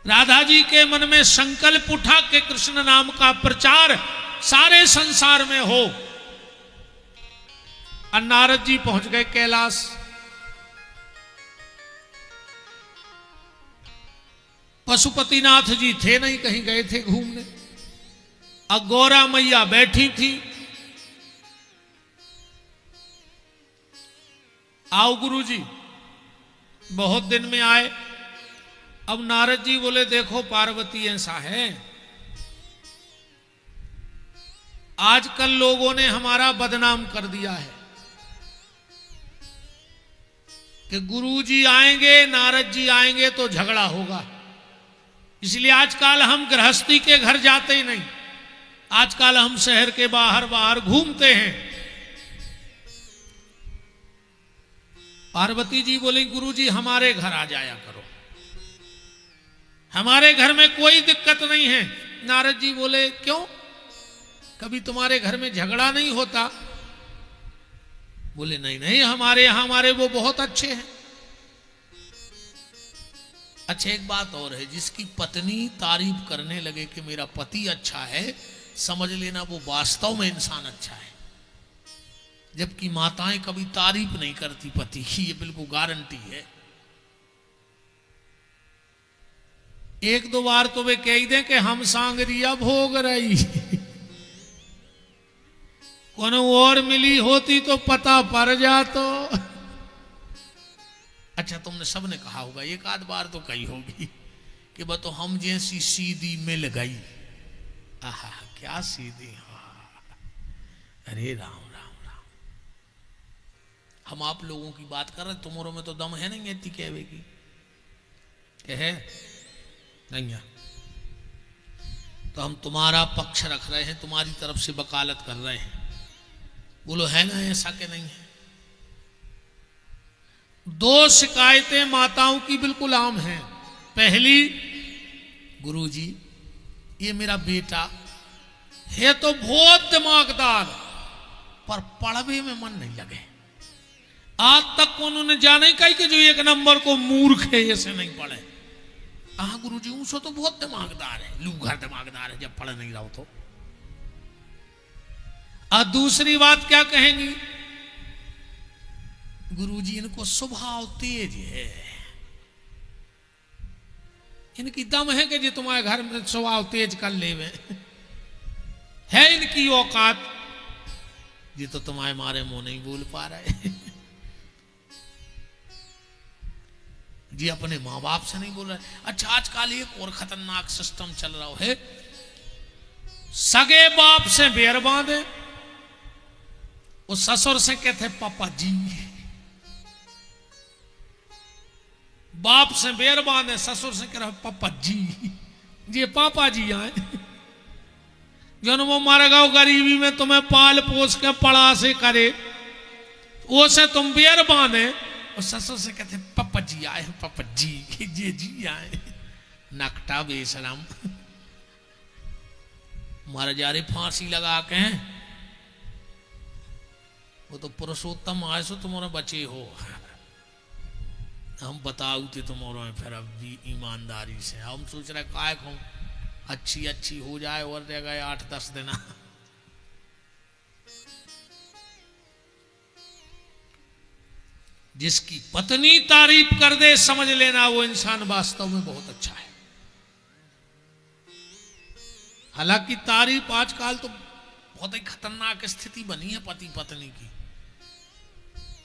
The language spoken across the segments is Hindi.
राधा जी के मन में संकल्प उठा कि कृष्ण नाम का प्रचार सारे संसार में हो। और नारद जी पहुंच गए कैलाश। पशुपतिनाथ जी थे नहीं, कहीं गए थे घूमने। अब गौरा मैया बैठी थी। आओ गुरुजी, बहुत दिन में आए। अब नारद जी बोले देखो पार्वती ऐसा है, आजकल लोगों ने हमारा बदनाम कर दिया है कि गुरुजी आएंगे नारद जी आएंगे तो झगड़ा होगा। इसलिए आजकल हम गृहस्थी के घर जाते ही नहीं, आजकल हम शहर के बाहर बाहर घूमते हैं। पार्वती जी बोली गुरुजी हमारे घर आ जाया करो, हमारे घर में कोई दिक्कत नहीं है। नारद जी बोले क्यों, कभी तुम्हारे घर में झगड़ा नहीं होता? बोले नहीं नहीं, हमारे यहां हमारे वो बहुत अच्छे हैं। अच्छा एक बात और है, जिसकी पत्नी तारीफ करने लगे कि मेरा पति अच्छा है, समझ लेना वो वास्तव में इंसान अच्छा है। जबकि माताएं कभी तारीफ नहीं करती पति की, ये बिल्कुल गारंटी है। एक दो बार तो वे कह दें कि हम सांगरिया भोग रही, कोनो और मिली होती तो पता पड़ जातो। अच्छा तुमने सबने कहा होगा, एक आध बार तो कही होगी कि बस तो हम जैसी सीधी मिल गई। आहा क्या सीधी, अरे राम राम राम। हम आप लोगों की बात कर रहे, तुम्हारों में तो दम है नहीं इतनी कहवे की, है नहीं है। तो हम तुम्हारा पक्ष रख रहे हैं, तुम्हारी तरफ से वकालत कर रहे हैं। बोलो है ना ऐसा कि नहीं है? दो शिकायतें माताओं की बिल्कुल आम हैं। पहली, गुरुजी ये मेरा बेटा है तो बहुत दिमागदार, पर पढ़वे में मन नहीं लगे। आज तक उन्होंने जाने कही कि जो एक नंबर को मूर्ख है ऐसे नहीं पढ़े। हाँ गुरुजी उसो तो बहुत दिमागदार है, लूघर दिमागदार है जब पढ़ नहीं रहा हो तो। और दूसरी बात क्या कहेंगी, गुरुजी इनको स्वभाव तेज है, इनकी दम है कि जो तुम्हारे घर में स्वभाव तेज कर लेवे, है इनकी औकात, ये तो तुम्हारे मारे मुंह नहीं बोल पा रहे। जी अपने माँ बाप से नहीं बोल रहे। अच्छा आजकल एक और खतरनाक सिस्टम चल रहा है, सगे बाप से बेर बांधे, वो ससुर से कहते पापा जी, बाप से बेर बांधे ससुर से कह रहे पापा जी, ये पापा जी आए जन वो मर गओ गरीबी में तुम्हें पाल पोस के पड़ा से करे, वो से तुम बेर बांधे और ससुर से कहते पापा जी आए, पापा जी जी आए। नकटा बेशरम, मारा जा रहे फांसी लगा के, वो तो पुरुषोत्तम आए सो तुम्हारे बचे हो, हम बताओ थे तुम्हारे फिर अब भी ईमानदारी से। हम सोच रहे काय को अच्छी अच्छी हो जाए और रह गए 8-10 दिन। जिसकी पत्नी तारीफ कर दे समझ लेना वो इंसान वास्तव में बहुत अच्छा है। हालांकि तारीफ आजकल तो बहुत ही खतरनाक स्थिति बनी है पति पत्नी की।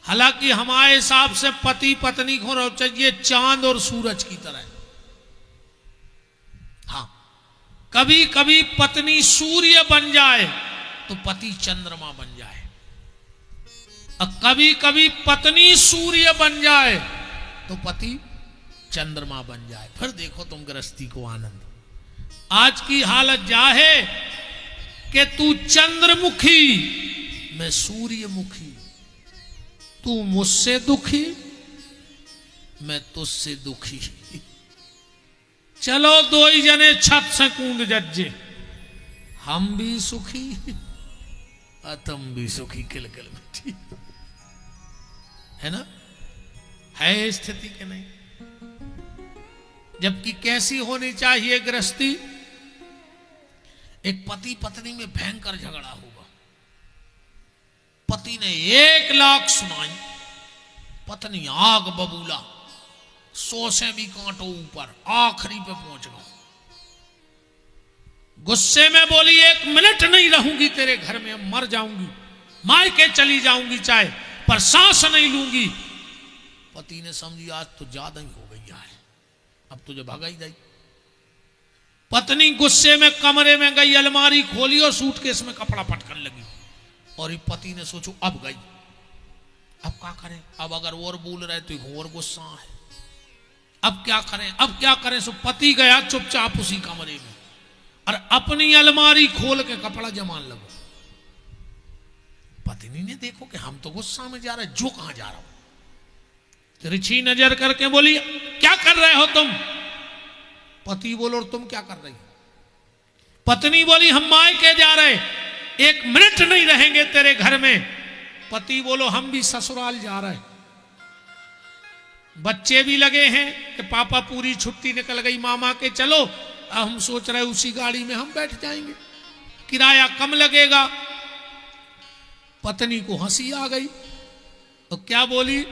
हालांकि हमारे हिसाब से पति पत्नी को होना चाहिए चांद और सूरज की तरह। हाँ कभी कभी पत्नी सूर्य बन जाए तो पति चंद्रमा बन जाए, और कभी कभी पत्नी सूर्य बन जाए तो पति चंद्रमा बन जाए। फिर देखो तुम गृहस्थी को आनंद। आज की हालत जा है कि तू चंद्रमुखी मैं सूर्यमुखी, तू मुझसे दुखी मैं तुझसे दुखी, चलो दो ही जने छत से कूद जज्जे, हम भी सुखी और तुम भी सुखी, किलकिल मिट्टी। है ना, है स्थिति के नहीं? जबकि कैसी होनी चाहिए गृहस्थी? एक पति पत्नी में भयंकर झगड़ा होगा, पति ने 1 लाख सुनाई, पत्नी आग बबूला, 100 से भी कांटो ऊपर, आखिरी पे पहुंच गया। गुस्से में बोली 1 मिनट नहीं रहूंगी तेरे घर में, अब मर जाऊंगी, मायके चली जाऊंगी चाहे, पर सांस नहीं लूंगी। पति ने समझी आज तो ज्यादा ही हो गई यार, अब तुझे भगा ही दई। पत्नी गुस्से में कमरे में गई, अलमारी खोली और सूटकेस में कपड़ा पटकन लगी। और ये पति ने सोचो अब गई, अब क्या करें? अब अगर और बोल रहे तो और गुस्सा है, अब क्या करें, अब क्या करें? सो पति गया चुपचाप उसी कमरे में और अपनी अलमारी खोल के कपड़ा जमान लगो। पत्नी ने देखो कि हम तो गुस्सा में जा रहे, जो कहां जा रहा हूं, तिरछी नजर करके बोली क्या कर रहे हो तुम? पति बोलो और तुम क्या कर रही हो? पत्नी बोली हम मायके जा रहे, 1 मिनट नहीं रहेंगे तेरे घर में। पति बोलो हम भी ससुराल जा रहे, बच्चे भी लगे हैं कि पापा पूरी छुट्टी निकल गई मामा के, चलो अब हम सोच रहे उसी गाड़ी में हम बैठ जाएंगे, किराया कम लगेगा। पत्नी को हंसी आ गई तो क्या बोली,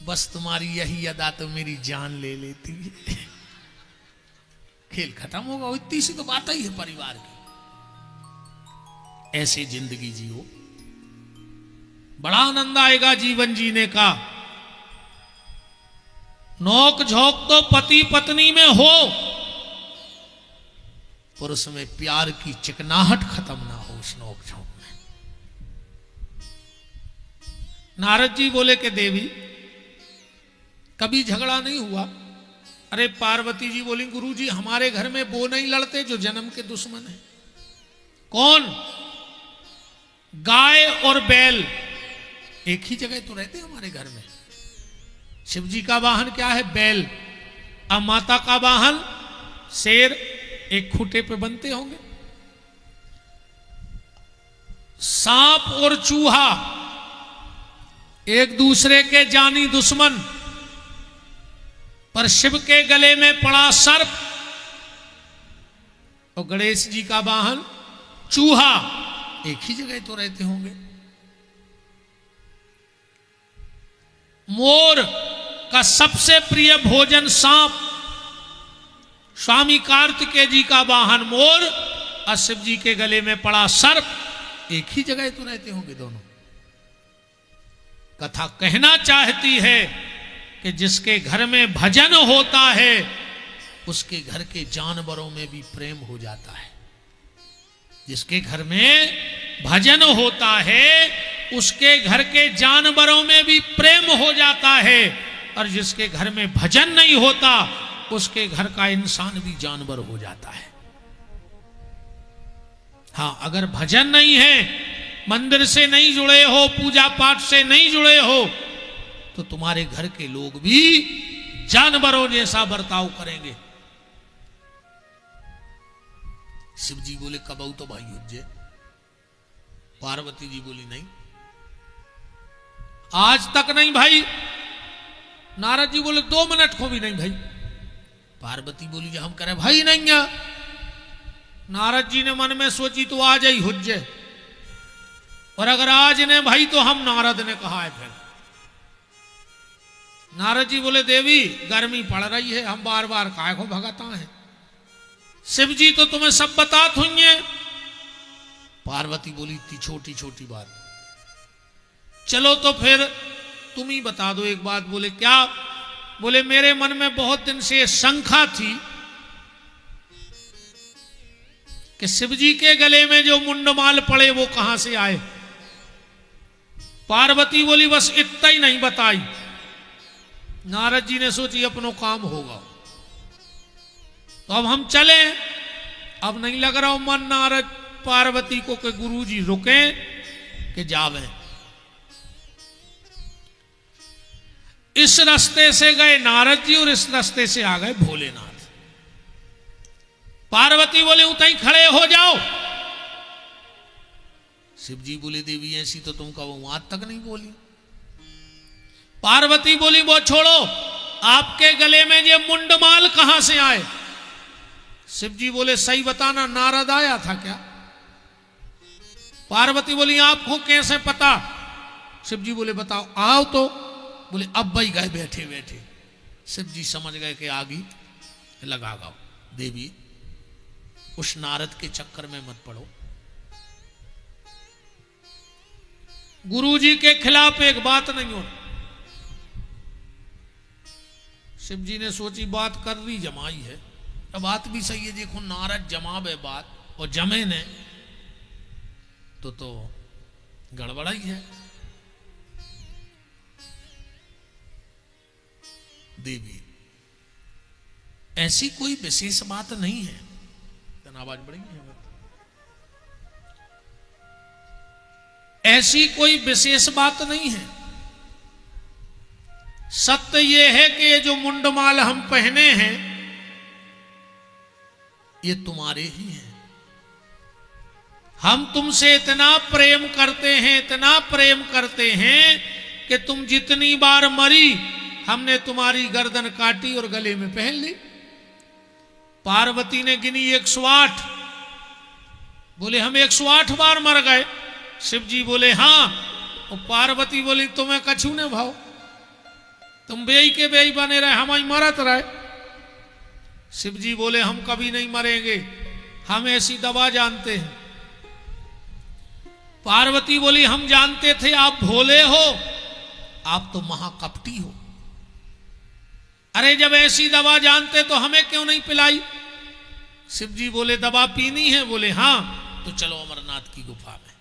बस तुम्हारी यही अदा तो मेरी जान ले लेती है। खेल खत्म होगा, इतनी सी तो बात ही है परिवार की। ऐसे जिंदगी जियो, बड़ा आनंद आएगा जीवन जीने का। नोक झोंक तो पति पत्नी में हो, पर उसमें प्यार की चिकनाहट खत्म ना हो उस नोक झोंक में। नारद जी बोले कि देवी कभी झगड़ा नहीं हुआ। अरे पार्वती जी बोली गुरु जी हमारे घर में वो नहीं लड़ते जो जन्म के दुश्मन है। कौन? गाय और बैल एक ही जगह तो रहते हमारे घर में। शिव जी का वाहन क्या है? बैल। अब माता का वाहन शेर, एक खूंटे पे बनते होंगे। सांप और चूहा एक दूसरे के जानी दुश्मन, पर शिव के गले में पड़ा सर्प और गणेश जी का वाहन चूहा, एक ही जगह तो रहते होंगे। मोर का सबसे प्रिय भोजन सांप, स्वामी कार्तिकेय जी का वाहन मोर और शिव जी के गले में पड़ा सर्प, एक ही जगह तो रहते होंगे दोनों। कथा कहना चाहती है कि जिसके घर में भजन होता है उसके घर के जानवरों में भी प्रेम हो जाता है। जिसके घर में भजन होता है उसके घर के जानवरों में भी प्रेम हो जाता है, और जिसके घर में भजन नहीं होता उसके घर का इंसान भी जानवर हो जाता है। हाँ, अगर भजन नहीं है, मंदिर से नहीं जुड़े हो, पूजा पाठ से नहीं जुड़े हो, तो तुम्हारे घर के लोग भी जानवरों जैसा बर्ताव करेंगे। शिव जी बोले कबऊ तो भाई हुज्जे। पार्वती जी बोली नहीं, आज तक नहीं भाई। नारद जी बोले 2 मिनट को भी नहीं भाई। पार्वती बोली जो हम करें भाई नहीं है। नारद जी ने मन में सोची तो आज ही हुज्जे, और अगर आज ने भाई तो हम नारद ने कहा है। फिर नारद जी बोले देवी गर्मी पड़ रही है, हम बार बार काय को भगाता है। शिव जी तो तुम्हें सब बतात हुई है। पार्वती बोली इतनी छोटी छोटी बात, चलो तो फिर तुम ही बता दो एक बात। बोले क्या? बोले मेरे मन में बहुत दिन से शंका थी कि शिव जी के गले में जो मुंडमाल पड़े वो कहां से आए। पार्वती बोली बस इतना ही नहीं बताई। नारद जी ने सोची अपनो काम होगा, तो अब हम चले। अब नहीं लग रहा मन नारद पार्वती को कि गुरु जी रुके कि जावे। इस रास्ते से गए नारद जी और इस रास्ते से आ गए भोलेनाथ। पार्वती बोले उतई खड़े हो जाओ। शिव जी बोले देवी ऐसी तो तुम कहो आज तक नहीं बोली। पार्वती बोली वो छोड़ो, आपके गले में ये मुंडमाल कहां से आए? शिव जी बोले सही बताना, नारद आया था क्या? पार्वती बोली आपको कैसे पता? शिव जी बोले बताओ। आओ तो। बोले अब भाई गए बैठे बैठे। शिव जी समझ गए कि आगी लगा गाओ। देवी उस नारद के चक्कर में मत पड़ो। गुरु जी के खिलाफ एक बात नहीं हो। शिव जी ने सोची बात कर रही जमाई है, अब बात भी सही है। देखो नारद जमावे बात और जमे ने तो गड़बड़ा ही है। देवी ऐसी कोई विशेष बात नहीं है। आवाज बढ़ेगी? ऐसी कोई विशेष बात नहीं है। सत्य यह है कि ये जो मुंडमाल हम पहने हैं ये तुम्हारे ही हैं। हम तुमसे इतना प्रेम करते हैं, इतना प्रेम करते हैं कि तुम जितनी बार मरी हमने तुम्हारी गर्दन काटी और गले में पहन ली। पार्वती ने गिनी 108। बोले हम 108 बार मर गए। शिव जी बोले हाँ। और पार्वती बोली तुम्हें कछु ने भाव, तुम बेई के बेई बने रहे, हम मरत रहे। शिव जी बोले हम कभी नहीं मरेंगे, हम ऐसी दवा जानते हैं। पार्वती बोली हम जानते थे आप भोले हो, आप तो महाकपटी हो। अरे जब ऐसी दवा जानते तो हमें क्यों नहीं पिलाई? शिव जी बोले दवा पीनी है? बोले हां। तो चलो अमरनाथ की गुफा में।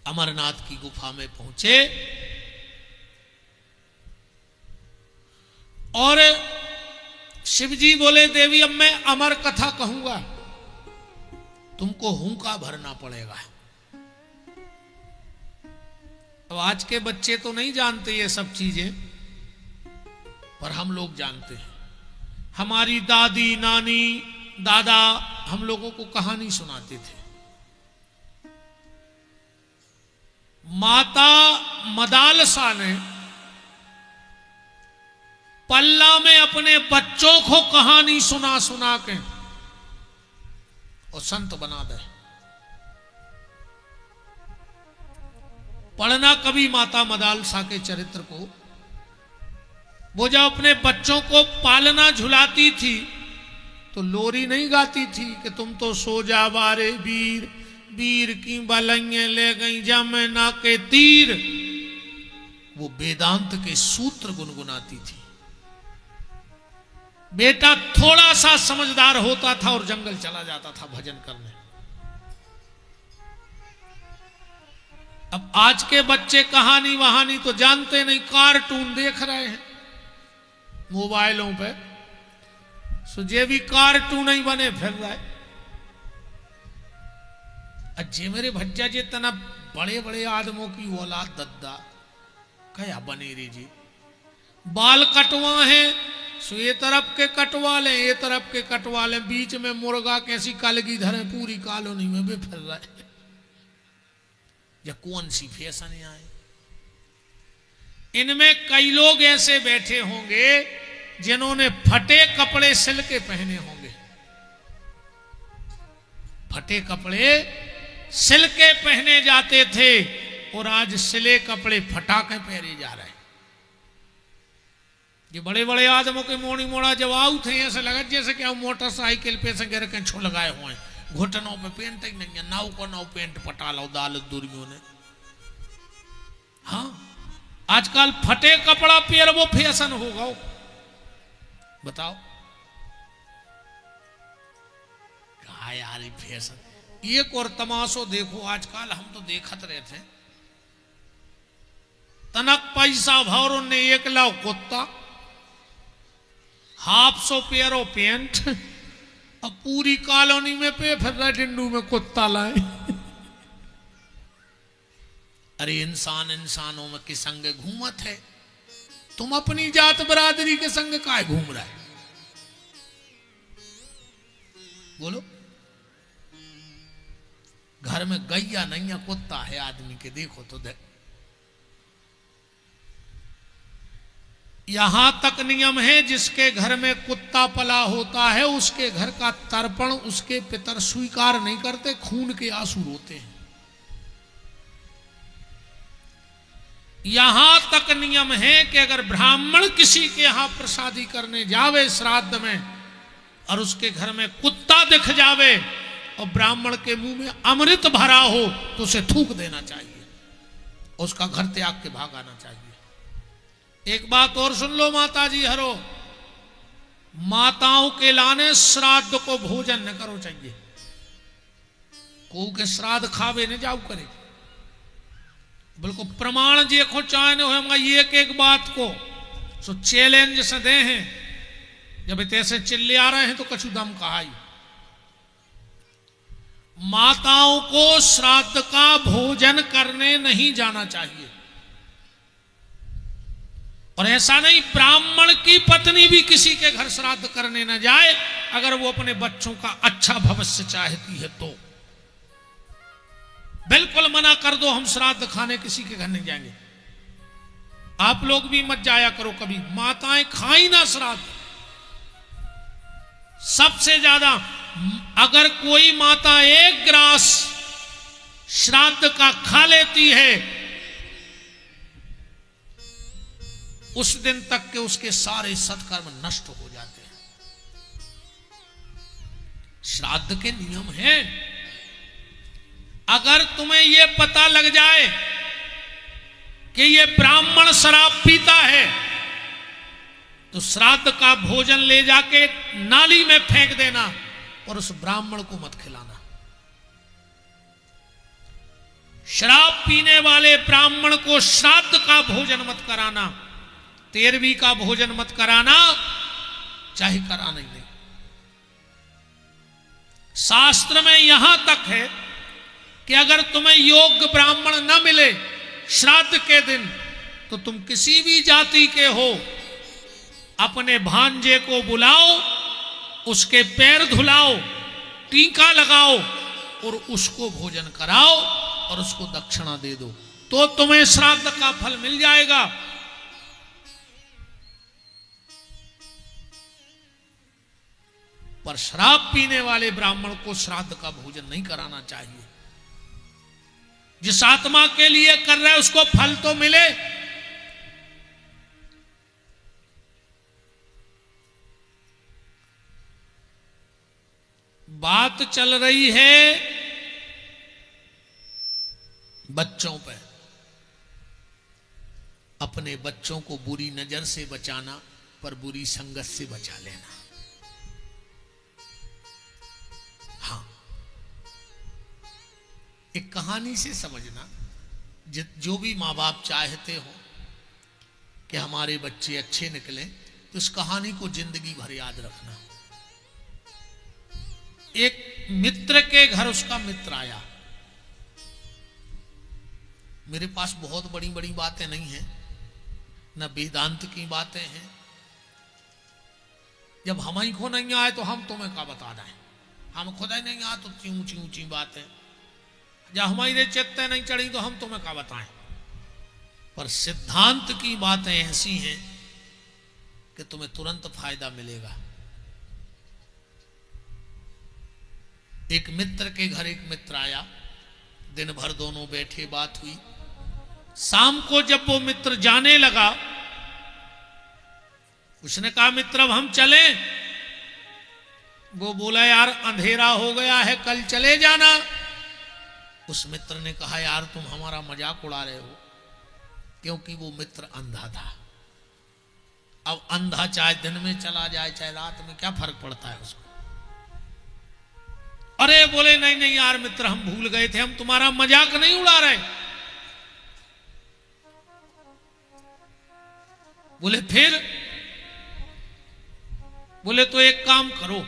अमरनाथ की गुफा में पहुंचे और शिव जी बोले देवी अब मैं अमर कथा कहूंगा, तुमको हुंका भरना पड़ेगा। अब आज के बच्चे तो नहीं जानते ये सब चीजें, पर हम लोग जानते हैं। हमारी दादी नानी दादा हम लोगों को कहानी सुनाते थे। माता मदालसा ने पल्ला में अपने बच्चों को कहानी सुना सुना के और संत बना दे। पढ़ना कभी माता मदालसा के चरित्र को। वो जब अपने बच्चों को पालना झुलाती थी तो लोरी नहीं गाती थी कि तुम तो सो जा बारे वीर, वीर की बलंगे ले गई जमुना के तीर। वो वेदांत के सूत्र गुनगुनाती थी। बेटा थोड़ा सा समझदार होता था और जंगल चला जाता था भजन करने। अब आज के बच्चे कहानी वहानी तो जानते नहीं, कार्टून देख रहे हैं मोबाइलों पे। सो जे भी कार्टून ही बने फिर रहे। अज्जे मेरे भज्जा जे तना बड़े बड़े आदमों की औलाद दद्दा क्या बने रे जी। बाल कटवा है सो ये तरफ के कटवा लें, ये तरफ के कटवा लें, बीच में मुर्गा कैसी कलगी धरे पूरी कॉलोनी में भी फिर रहे। या कौन सी फैशन आए। इनमें कई लोग ऐसे बैठे होंगे जिन्होंने फटे कपड़े सिल के पहने होंगे। फटे कपड़े सिल के पहने जाते थे और आज सिले कपड़े फटा के पहने जा रहे हैं। ये बड़े बड़े आदमों के मोड़ी मोड़ा जवाब थे, ऐसे लगा जैसे कि हम मोटरसाइकिल पे से गिर के छो लगाए हुए हैं। घुटनों पे पेंट ही नहीं है, नाव को नाव पेंट पटा लो दाल दूरियों ने। हाँ आजकल फटे कपड़ा पेर वो फैशन होगा। बताओ क्या यार ये फैशन। एक और तमाशो देखो आजकल, हम तो देखत रहे थे। तनक पैसा भौरों ने 1 लाख कुत्ता, 150 पेरो पेंट, अब पूरी कॉलोनी में पे फिर रहे डिंडू में कुत्ता लाए। अरे इंसान इंसानों में के संग घूमत है, तुम अपनी जात बरादरी के संग काहे घूम रहा है? बोलो। घर में गैया नैया कुत्ता है आदमी के, देखो तो यहां तक नियम है, जिसके घर में कुत्ता पला होता है उसके घर का तर्पण उसके पितर स्वीकार नहीं करते, खून के आंसू रोते हैं। यहां तक नियम है कि अगर ब्राह्मण किसी के यहां प्रसादी करने जावे श्राद्ध में और उसके घर में कुत्ता दिख जावे और ब्राह्मण के मुंह में अमृत भरा हो तो उसे थूक देना चाहिए, उसका घर त्याग के भाग आना चाहिए। एक बात और सुन लो माता जी हरो, माताओं के लाने श्राद्ध को भोजन न करो चाहिए, को के श्राद्ध खावे न जाओ करे, बिल्कुल प्रमाण जी को चाहे होगा ये एक बात को सो चैलेंज से दे हैं, जब तैसे चिल्ले आ रहे हैं तो कछु दम कहाई। माताओं को श्राद्ध का भोजन करने नहीं जाना चाहिए, और ऐसा नहीं ब्राह्मण की पत्नी भी किसी के घर श्राद्ध करने न जाए अगर वो अपने बच्चों का अच्छा भविष्य चाहती है तो। बिल्कुल मना कर दो, हम श्राद्ध खाने किसी के घर नहीं जाएंगे। आप लोग भी मत जाया करो कभी, माताएं खाई ना श्राद्ध। सबसे ज्यादा अगर कोई माता एक ग्रास श्राद्ध का खा लेती है उस दिन तक के उसके सारे सत्कर्म नष्ट हो जाते हैं। श्राद्ध के नियम हैं। अगर तुम्हें यह पता लग जाए कि यह ब्राह्मण शराब पीता है तो श्राद्ध का भोजन ले जाके नाली में फेंक देना और उस ब्राह्मण को मत खिलाना। शराब पीने वाले ब्राह्मण को श्राद्ध का भोजन मत कराना, 13वीं का भोजन मत कराना, चाहे कराना ही नहीं। शास्त्र में यहां तक है कि अगर तुम्हें योग्य ब्राह्मण न मिले श्राद्ध के दिन तो तुम किसी भी जाति के हो अपने भांजे को बुलाओ, उसके पैर धुलाओ, टीका लगाओ और उसको भोजन कराओ और उसको दक्षिणा दे दो तो तुम्हें श्राद्ध का फल मिल जाएगा। पर शराब पीने वाले ब्राह्मण को श्राद्ध का भोजन नहीं कराना चाहिए। जिस आत्मा के लिए कर रहे उसको फल तो मिले। बात चल रही है बच्चों पे। अपने बच्चों को बुरी नजर से बचाना पर बुरी संगत से बचा लेना। हाँ, एक कहानी से समझना। जो भी माँ बाप चाहते हो कि हमारे बच्चे अच्छे निकलें तो इस कहानी को जिंदगी भर याद रखना। एक मित्र के घर उसका मित्र आया। मेरे पास बहुत बड़ी बड़ी बातें नहीं हैं, न वेदांत की बातें हैं। जब हम ही को नहीं आए तो हम तुम्हें क्या बता दें। हम खुद ही नहीं आए तो ऊंची ऊंची बातें। जब हमारे चित्ते नहीं चढ़ी तो हम तुम्हें क्या बताएं। पर सिद्धांत की बातें ऐसी हैं कि तुम्हें तुरंत फायदा मिलेगा। एक मित्र के घर एक मित्र आया। दिन भर दोनों बैठे, बात हुई। शाम को जब वो मित्र जाने लगा उसने कहा मित्र अब हम चलें। वो बोला यार अंधेरा हो गया है, कल चले जाना। उस मित्र ने कहा यार तुम हमारा मजाक उड़ा रहे हो, क्योंकि वो मित्र अंधा था। अब अंधा चाहे दिन में चला जाए चाहे रात में, क्या फर्क पड़ता है उसको। अरे बोले नहीं नहीं यार मित्र हम भूल गए थे, हम तुम्हारा मजाक नहीं उड़ा रहे। बोले फिर? बोले तो एक काम करो,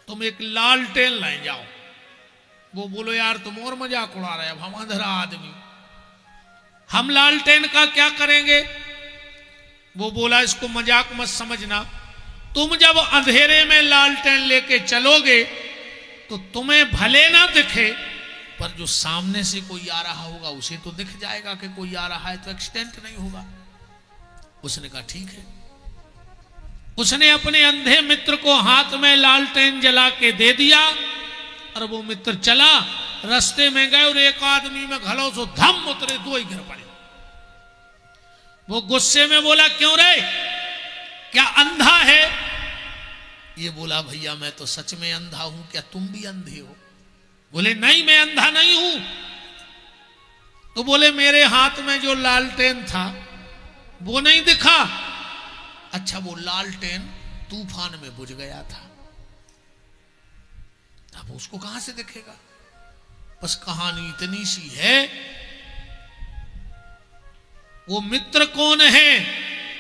तुम एक लालटेन ले जाओ। वो बोलो यार तुम और मजाक उड़ा रहे, अब हम अंधेरा आदमी, हम लालटेन का क्या करेंगे। वो बोला इसको मजाक मत समझना, तुम जब अंधेरे में लालटेन लेके चलोगे तो तुम्हें भले ना दिखे पर जो सामने से कोई आ रहा होगा उसे तो दिख जाएगा कि कोई आ रहा है, तो एक्सीडेंट नहीं होगा। उसने कहा ठीक है। उसने अपने अंधे मित्र को हाथ में लालटेन जला के दे दिया और वो मित्र चला। रास्ते में गए और एक आदमी में घलो सो धम उतरे, दो ही गिर पड़े। वो गुस्से में बोला क्यों रे, क्या अंधा है? ये बोला भैया मैं तो सच में अंधा हूं, क्या तुम भी अंधे हो? बोले नहीं मैं अंधा नहीं हूं। तो बोले मेरे हाथ में जो लालटेन था वो नहीं दिखा। अच्छा वो लालटेन तूफान में बुझ गया था, अब उसको कहां से दिखेगा? बस कहानी इतनी सी है। वो मित्र कौन है?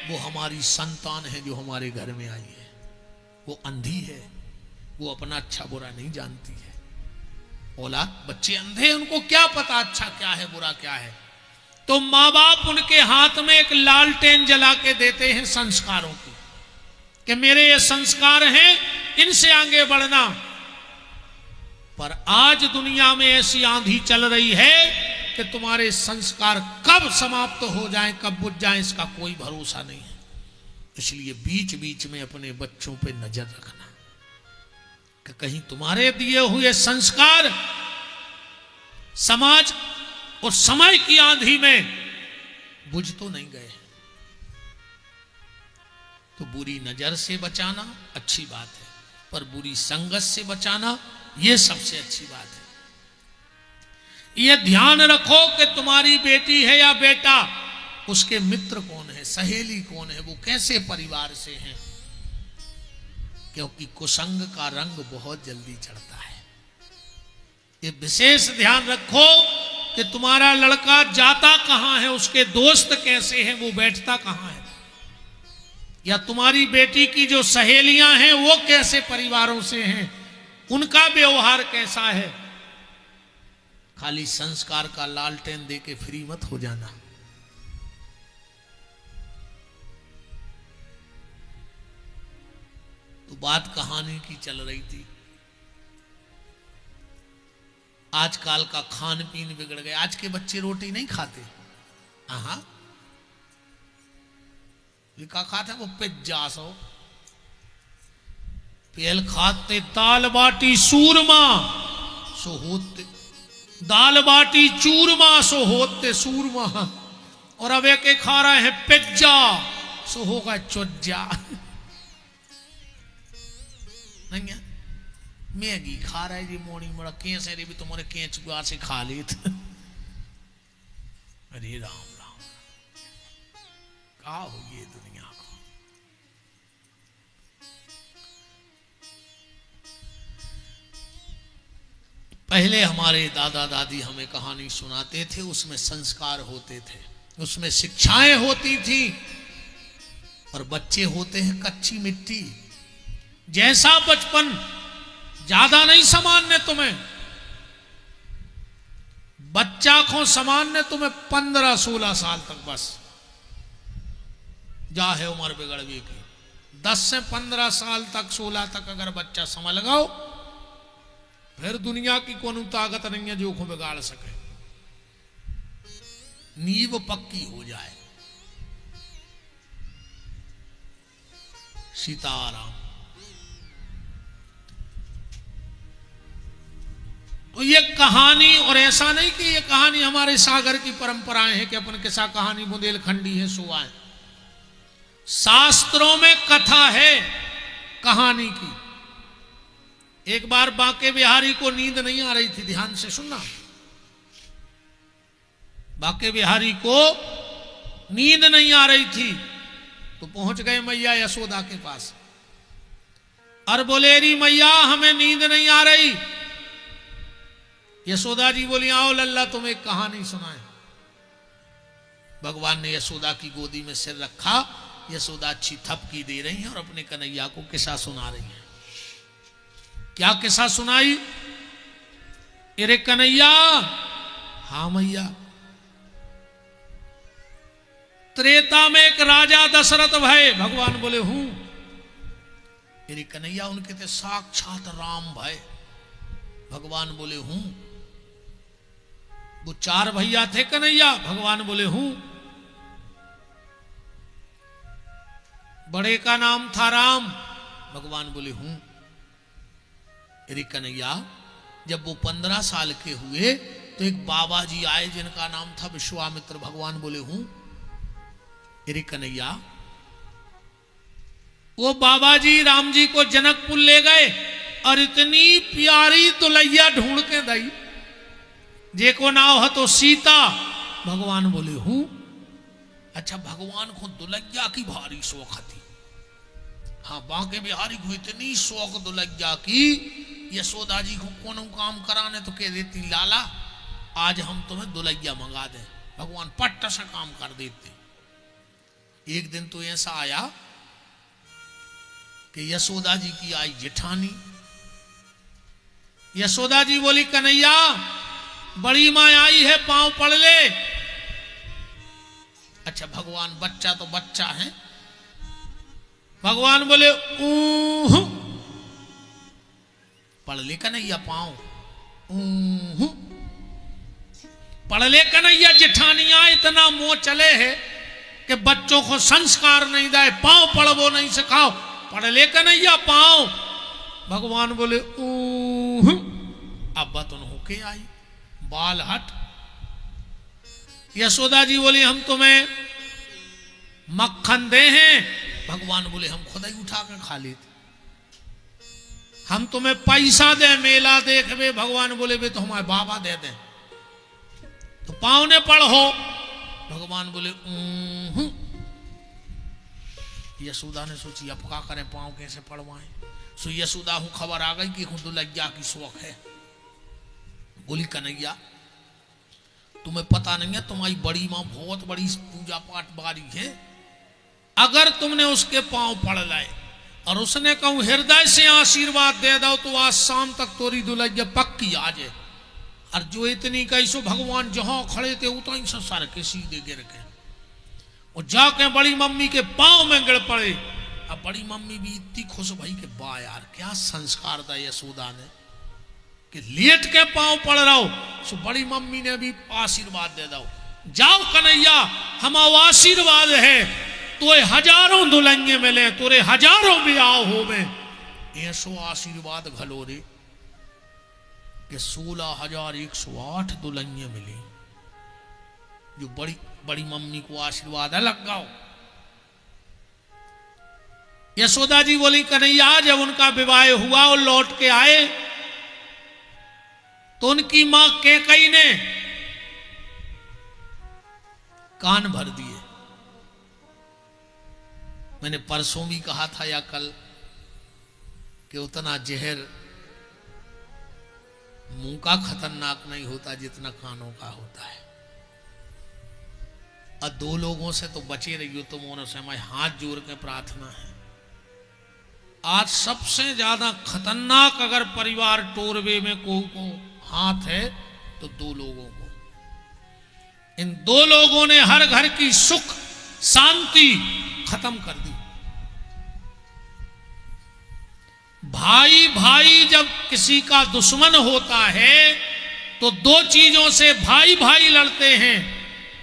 वो हमारी संतान है जो हमारे घर में आई है। वो अंधी है, वो अपना अच्छा बुरा नहीं जानती है। औलाद बच्चे अंधे हैं, उनको क्या पता अच्छा क्या है बुरा क्या है। तो माँ बाप उनके हाथ में एक लालटेन जला के देते हैं संस्कारों की, कि मेरे ये संस्कार हैं, इनसे आगे बढ़ना। पर आज दुनिया में ऐसी आंधी चल रही है कि तुम्हारे संस्कार कब समाप्त हो जाएं, कब बुझ जाएं, इसका कोई भरोसा नहीं है। इसलिए बीच बीच में अपने बच्चों पे नजर रखना कि कहीं तुम्हारे दिए हुए संस्कार समाज और समय की आंधी में बुझ तो नहीं गए। तो बुरी नजर से बचाना अच्छी बात है, पर बुरी संगत से बचाना यह सबसे अच्छी बात है। यह ध्यान रखो कि तुम्हारी बेटी है या बेटा, उसके मित्र कौन है, सहेली कौन है, वो कैसे परिवार से हैं, क्योंकि कुसंग का रंग बहुत जल्दी चढ़ता है। ये विशेष ध्यान रखो कि तुम्हारा लड़का जाता कहां है, उसके दोस्त कैसे हैं, वो बैठता कहां है, या तुम्हारी बेटी की जो सहेलियां हैं वो कैसे परिवारों से हैं, उनका व्यवहार कैसा है। खाली संस्कार का लालटेन दे के फ्री मत हो जाना। तो बात कहानी की चल रही थी। आजकल का खान पीन बिगड़ गया। आज के बच्चे रोटी नहीं खाते, क्या खाते? वो पिज्जा सो पेल खाते, दाल बाटी चूरमा सो होते, दाल बाटी चूरमा सो होते सूरमा, और अब एक खा रहे हैं पिज्जा सो होगा चुज्जा। नहीं है, मैगी खा रहा है जी मोनी मोड़ा कैसे रे भी तुम्हारे केंचुआ से खा ली थे। अरे राम राम, क्या हो ये दुनिया को। पहले हमारे दादा दादी हमें कहानी सुनाते थे, उसमें संस्कार होते थे, उसमें शिक्षाएं होती थी। और बच्चे होते हैं कच्ची मिट्टी, जैसा बचपन ज्यादा नहीं सामान्य तुम्हें, बच्चा को सामान्य तुम्हें 15-16 साल तक बस जा है उम्र बिगड़वी की। 10 से 15 साल तक 16 तक अगर बच्चा समझ लगाओ, फिर दुनिया की कोई ताकत नहीं है जो को बिगाड़ सके। नींव पक्की हो जाए। सीताराम। तो ये कहानी, और ऐसा नहीं कि ये कहानी हमारे सागर की परंपराएं हैं कि अपन किसा कहानी बुंदेलखंडी है सो आए। शास्त्रों में कथा है कहानी की। एक बार बांके बिहारी को नींद नहीं आ रही थी, ध्यान से सुनना। बांके बिहारी को नींद नहीं आ रही थी तो पहुंच गए मैया यशोदा के पास और बोले री मैया हमें नींद नहीं आ रही। यशोदा जी बोली आओ लल्ला तुम एक कहानी सुनाए। भगवान ने यशोदा की गोदी में सिर रखा, यशोदा अच्छी थपकी दे रही है और अपने कन्हैया को किस्सा सुना रही है। क्या किस्सा सुनाई? अरे कन्हैया। हाँ मैया। त्रेता में एक राजा दशरथ भय। भगवान बोले हूं। अरे कन्हैया उनके थे साक्षात राम भय। भगवान बोले हूं। वो 4 भैया थे कन्हैया। भगवान बोले हूं। बड़े का नाम था राम। भगवान बोले हूं। अरे कन्हैया, जब वो 15 साल के हुए तो एक बाबा जी आए जिनका नाम था विश्वामित्र। भगवान बोले हूं। अरे कन्हैया, वो बाबा जी राम जी को जनकपुर ले गए और इतनी प्यारी दुल्हैया ढूंढ के दई, जेको नाव है तो सीता। भगवान बोले हूं। अच्छा, भगवान को दुल्हैया की भारी शौक थी। हाँ, बांके बिहारी को इतनी शौक दुल्हैया की, यशोदा जी को कौन काम कराने तो कह देती लाला आज हम तुम्हें दुल्हैया मंगा दें। भगवान पट्ट से काम कर देते। एक दिन तो ऐसा आया कि यशोदा जी की आई जेठानी। यशोदा जी बोली कन्हैया, बड़ी माँ आई है, पांव पड़ ले। अच्छा, भगवान बच्चा तो बच्चा है। भगवान बोले ऊह, पढ़ ले कन्हैया पांव। ऊह, पढ़ ले कन्हैया। जेठानियां इतना मोह चले है कि बच्चों को संस्कार नहीं दे, पांव पढ़वो नहीं सिखाओ। पढ़ ले कन्हैया पांव। भगवान बोले ऊह। अब बतन होके आई, बाल हट। यशोदा जी बोली हम तुम्हें मक्खन दे हैं। भगवान बोले हम खुद ही उठा कर खा लेते। हम तुम्हें पैसा दे, मेला देखवे। भगवान बोले वे तो हमारे बाबा दे दें। तो पाँव ने पढ़ो। भगवान बोले यशोदा ने सोची अब क्या करें, पाँव कैसे पढ़वाएं। सो यशोदा हूं खबर आ गई कि दुल्हैया की शौक है। बोली कन्हैया, तुम्हें पता नहीं है तुम्हारी बड़ी माँ बहुत बड़ी पूजा पाठ वाली है। अगर तुमने उसके पांव पड़ लाए और उसने कहूं हृदय से आशीर्वाद दे दो तो आज शाम तक तोरी दुल्हैया पक्की आ जाए। और जो इतनी कही सो भगवान जहां खड़े थे उतना ही सर के सीधे गिर के और जाके बड़ी मम्मी के पांव में गिर पड़े। अब बड़ी मम्मी भी इतनी खुश भई कि वाह यार क्या संस्कार था यशोदा ने कि लेट के पांव पड़ रहा हो। सो बड़ी मम्मी ने भी आशीर्वाद दे दो। जाओ कन्हैया, हमारा आशीर्वाद है तो हजारों दुल्हनिये मिले, तोरे हजारों ब्याह होवे। ऐसो आशीर्वाद घलो रे कि 16,108 दुल्हनिये मिली। जो बड़ी बड़ी मम्मी को आशीर्वाद अलग गाओ। यशोदा जी बोली कन्हैया, जब उनका विवाह हुआ और लौट के आए तो उनकी मां कैकई ने कान भर दिए। मैंने परसों भी कहा था या कल कि उतना जहर मुंह का खतरनाक नहीं होता जितना कानों का होता है। और 2 लोगों से तो बचे रहियो तुम से हमारे हाथ जोड़ के प्रार्थना है। आज सबसे ज्यादा खतरनाक अगर परिवार टोरवे में को हाथ है तो 2 लोगों को। इन 2 लोगों ने हर घर की सुख शांति खत्म कर दी। भाई भाई जब किसी का दुश्मन होता है तो 2 चीजों से भाई भाई लड़ते हैं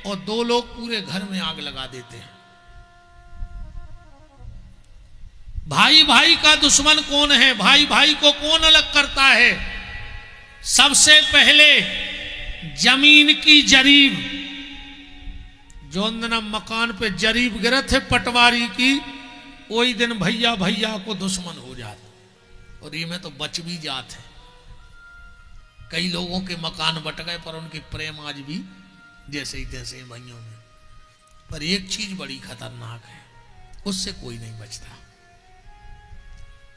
और 2 लोग पूरे घर में आग लगा देते हैं। भाई भाई का दुश्मन कौन है? भाई भाई को कौन अलग करता है? सबसे पहले जमीन की जरीब। जो दिन मकान पे जरीब गिरे थे पटवारी की, वही दिन भैया भैया को दुश्मन हो जाते। और ये में तो बच भी जाते। कई लोगों के मकान बट गए पर उनके प्रेम आज भी जैसे ही तैसे भाइयों में। पर एक चीज बड़ी खतरनाक है, उससे कोई नहीं बचता।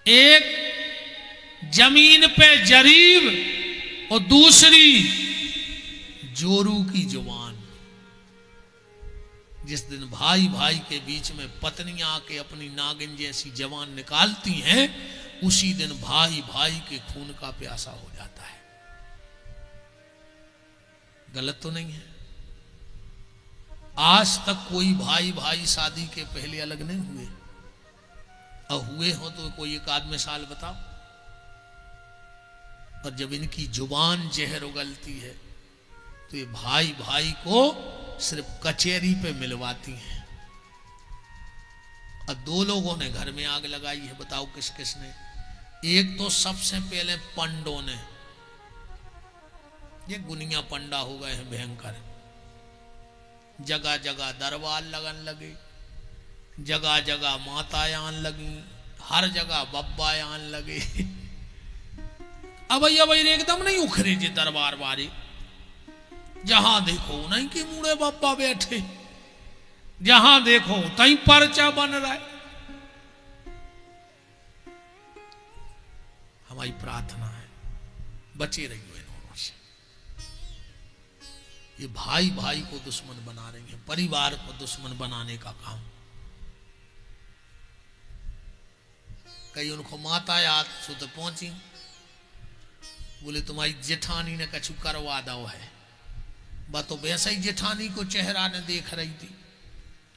एक जमीन पे जरीब और दूसरी जोरू की जुबान। जिस दिन भाई भाई के बीच में पत्नियां आके अपनी नागिन जैसी जवान निकालती हैं, उसी दिन भाई भाई के खून का प्यासा हो जाता है। गलत तो नहीं है? आज तक कोई भाई भाई शादी के पहले अलग नहीं हुए, और हुए हो तो कोई एक आध मिसाल बताओ। और जब इनकी जुबान जहर उगलती है तो ये भाई भाई को सिर्फ कचहरी पे मिलवाती हैं और दो लोगों ने घर में आग लगाई है, बताओ किस किसने। एक तो सबसे पहले पंडों ने, ये गुनिया पंडा हो गए हैं भयंकर, जगह जगह दरबार लगन लगे, जगह जगह माताएं आन लगी, हर जगह बब्बा आन लगे। अब एकदम नहीं उखरे जे दरबार बारी, जहां देखो नहीं कि मुड़े बब्बा बैठे, जहां देखो तई पर्चा बन रहा है। हमारी प्रार्थना है बचे रहिए इन्होंने से। ये भाई भाई को दुश्मन बना रही है, परिवार को दुश्मन बनाने का काम। कई उनको माता याद सो तो पहुंची, बोले तुम्हारी जेठानी ने कछु करवा दो है। बा तो वैसा ही जेठानी को चेहरा ने देख रही थी,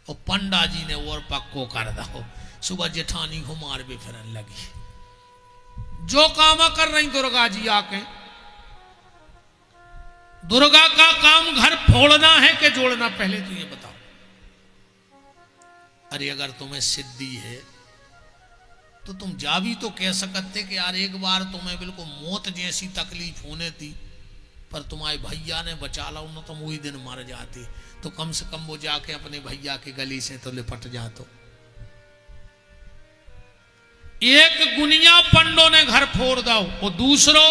और पंडा जी ने और पक्को कर दो। सुबह जेठानी को मार भी फिरन लगी। जो काम कर रही दुर्गा जी आके, दुर्गा का काम घर फोड़ना है कि जोड़ना, पहले तो ये बताओ। अरे अगर तुम्हें सिद्धि है तो तुम जा भी तो कह सकते कि यार एक बार तुम्हें बिल्कुल मौत जैसी तकलीफ होने थी, पर तुम्हारे भैया ने बचा लो ना, तुम वही दिन मर जाते। तो कम से कम वो जाके अपने भैया के गली से तो लिपट जातो। एक गुनिया पंडों ने घर फोड़ दो, और दूसरो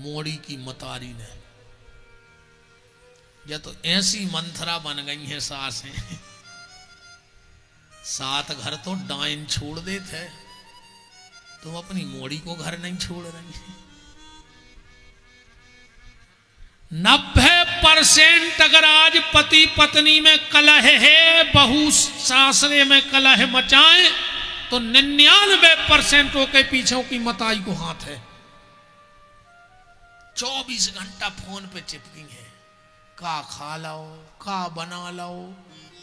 मोड़ी की मतारी ने, या तो ऐसी मंथरा बन गई है सासें, 7 घर तो डाइन छोड़ देते, तुम अपनी मोड़ी को घर नहीं छोड़ रही। 90% अगर आज पति पत्नी में कलह है, बहू सासरे में कलह मचाए, तो 99% के पीछे की मताई को हाथ है। 24 घंटा फोन पे चिपकी है, का खा लाओ, का बना लाओ।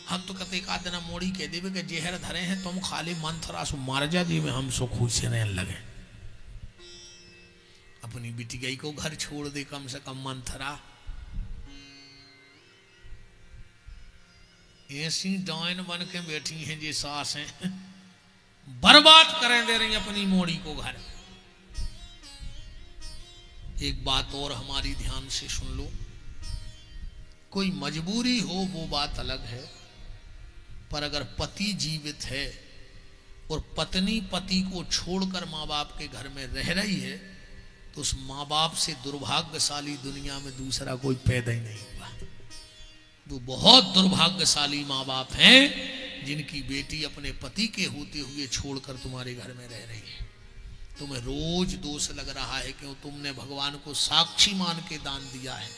हम तो कहते एक आध दिन मोड़ी कह देवे कि जहर धरे हैं तुम खाली मंथरा सु मार जा जी में हम सो खुश से रहने लगे। अपनी बिटिया को घर छोड़ दे कम से कम मंथरा। ऐसी डायन बन के बैठी हैं जी सास हैं, बर्बाद करें दे रही अपनी मोड़ी को घर। एक बात और हमारी ध्यान से सुन लो, कोई मजबूरी हो वो बात अलग है, पर अगर पति जीवित है और पत्नी पति को छोड़कर माँ बाप के घर में रह रही है, तो उस माँ बाप से दुर्भाग्यशाली दुनिया में दूसरा कोई पैदा ही नहीं हुआ। वो बहुत दुर्भाग्यशाली माँ बाप हैं जिनकी बेटी अपने पति के होते हुए छोड़कर तुम्हारे घर में रह रही है। तुम्हें रोज दोष लग रहा है कि तुमने भगवान को साक्षी मान के दान दिया है,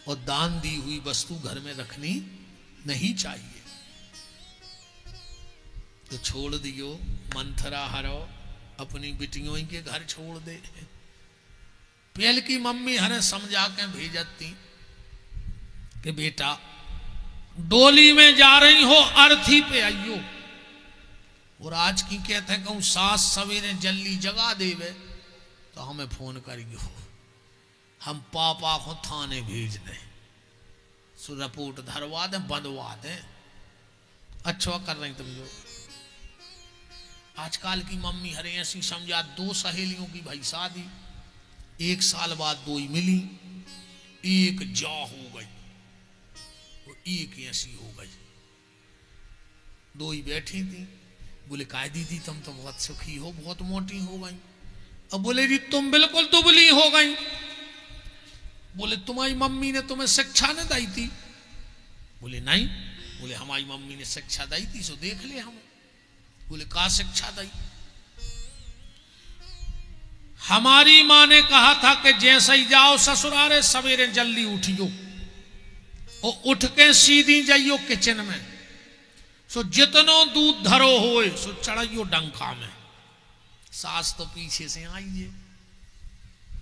और दान दी हुई वस्तु घर में रखनी नहीं चाहिए। तो छोड़ दियो, मंथरा हरो, अपनी बिटियों के घर छोड़ दे। पहल की मम्मी हरे समझा के भेजती कि बेटा डोली में जा रही हो, अर्थी पे आइयो। और आज की कहते हैं कहूँ सास सवेरे जल्दी जगा देवे तो हमें फोन करियो, हम पापा को थाने भेज दें, सो रिपोर्ट धरवा दें, बंधवा दें। अच्छा कर रही तुम लोग। आजकल की मम्मी हरे ऐसी समझा, 2 सहेलियों की भाई शादी, 1 साल बाद 2 ही मिली, एक जा हो गई, एक ऐसी हो गई। 2 ही बैठी थी, बोले काय दीदी तुम तो बहुत सुखी हो, बहुत मोटी हो गई। अब बोले जी तुम बिल्कुल दुबली हो गई। बोले तुम्हारी मम्मी ने तुम्हें शिक्षा न दी थी? बोले नहीं। बोले हमारी मम्मी ने शिक्षा दी थी, सो देख ले हम। बोले का शिक्षा दी? हमारी माँ ने कहा था कि जैसे ही जाओ ससुरारे सवेरे जल्दी उठियो और उठ के सीधी जाइयो किचन में, सो जितनो दूध धरो होए सो चढ़ाइयो डंका में। सास तो पीछे से आइए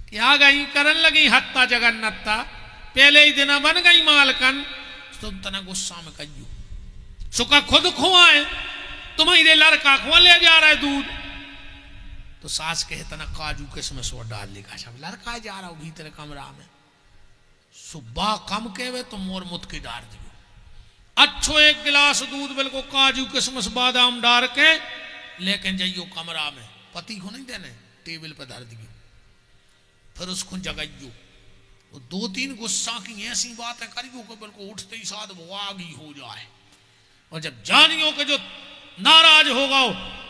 क्या गई करन लगी हत्ता जगन्नत्ता, पहले ही दिन बन गई मालकन। तुम तना गुस्सा में कहियो सुखा खुद खुआए, तुम्हारे लड़का खुआ ले जा रहा है दूध। तो सास कहे तना काजू किसमें सो डाल लेगा, सब लड़का जा रहा हो भीतर कमरा में, सुबह कम कहवे तो मोर मुत के डार दियो। अच्छो एक गिलास दूध बिल्कुल काजू किशमिश बादाम डाल के लेकिन जाइयो कमरा में, पति को नहीं देने, टेबल पर धर दियो, फिर उसको जगाइयो। वो 2-3 गुस्सा की ऐसी बातें करियो कि बिल्कुल उठते ही साथ वो आगी हो जाए। और जब जानियो कि जो नाराज होगा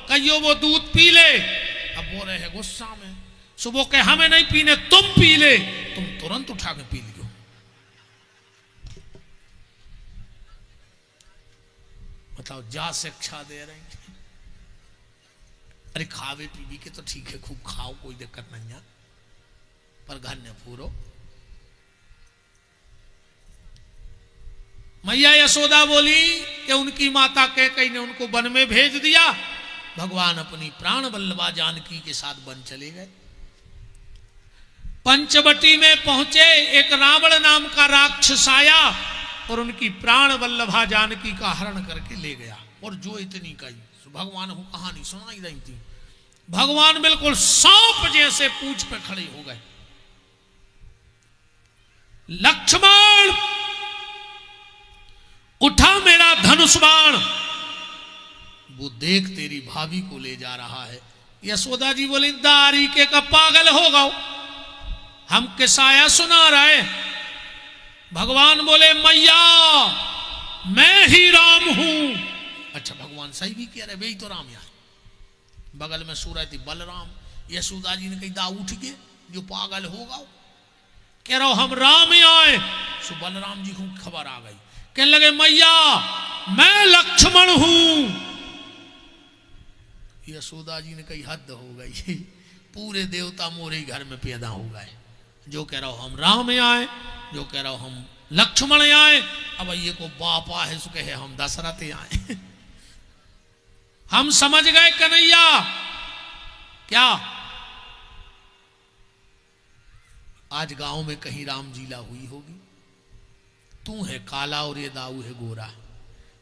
कहियो वो दूध पी ले, अब वो रहे गुस्सा में, सुबह के हमें नहीं पीने तुम पी ले, तुम तुरंत उठा के पी लियो। बताओ जा शिक्षा दे रहे हैं। अरे खावे पीवी के तो ठीक है, खूब खाओ, कोई दिक्कत नहीं है, पर घर न पूरो। मैया यशोदा बोली कि उनकी माता कैकेयी ने उनको वन में भेज दिया। भगवान अपनी प्राण वल्लभा जानकी के साथ वन चले गए। पंचवटी में पहुंचे, एक रावण नाम का राक्षस आया और उनकी प्राण वल्लभा जानकी का हरण करके ले गया। और जो इतनी कही, भगवान को कहानी सुनाई रही थी। भगवान बिल्कुल सांप जैसे पूंछ पे खड़े हो गए। लक्ष्मण उठा मेरा धनुष बाण, वो देख तेरी भाभी को ले जा रहा है। यशोदा जी बोली दारी के का पागल हो गओ, हम किसाया सुना रहे। भगवान बोले मैया मैं ही राम हूं। अच्छा भगवान सही भी कह रहे, वे ही तो राम यार। बगल में सो रहे थे बलराम। यशोदा जी ने कही दा उठ के जो पागल होगा, कह रहा हम राम आए। सो बलराम जी को खबर आ गई, कहने लगे मैया मैं लक्ष्मण हूं। यशोदा जी ने कही हद हो गई, पूरे देवता मोरे घर में पैदा हो गए। जो कह रहा हो हम राम आए, जो कह रहा हो हम लक्ष्मण आए। अब ये को बापा है, सो कहे हम दशरथ आए। हम समझ गए कन्हैया क्या आज गांव में कहीं राम लीला हुई होगी। तू है काला और ये दाऊ है गोरा,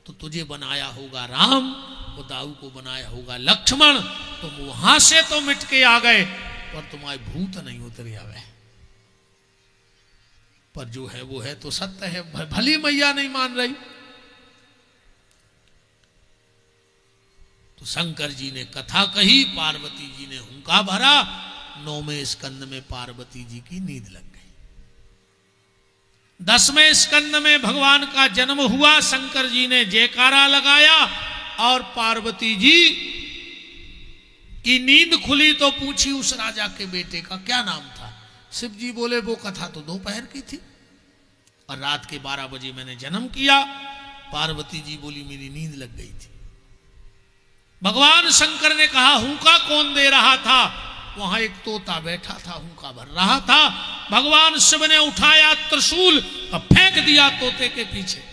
तो तुझे बनाया होगा राम, वो दाऊ को बनाया होगा लक्ष्मण। तुम वहां से तो मिट के आ गए, पर तुम्हारे भूत नहीं उतरे आवे। पर जो है वो है तो सत्य है, भली मैया नहीं मान रही। तो शंकर जी ने कथा कही, पार्वती जी ने हुंका भरा। 9वें स्कंद में पार्वती जी की नींद लग गई। 10वें स्कंद में भगवान का जन्म हुआ। शंकर जी ने जयकारा लगाया और पार्वती जी की नींद खुली तो पूछी उस राजा के बेटे का क्या नाम था। शिव जी बोले वो कथा तो दोपहर की थी और रात के 12 बजे मैंने जन्म किया। पार्वती जी बोली मेरी नींद लग गई थी। भगवान शंकर ने कहा हुंका कौन दे रहा था। वहां एक तोता बैठा था, हुंका भर रहा था। भगवान शिव ने उठाया त्रिशूल और फेंक दिया तोते के पीछे।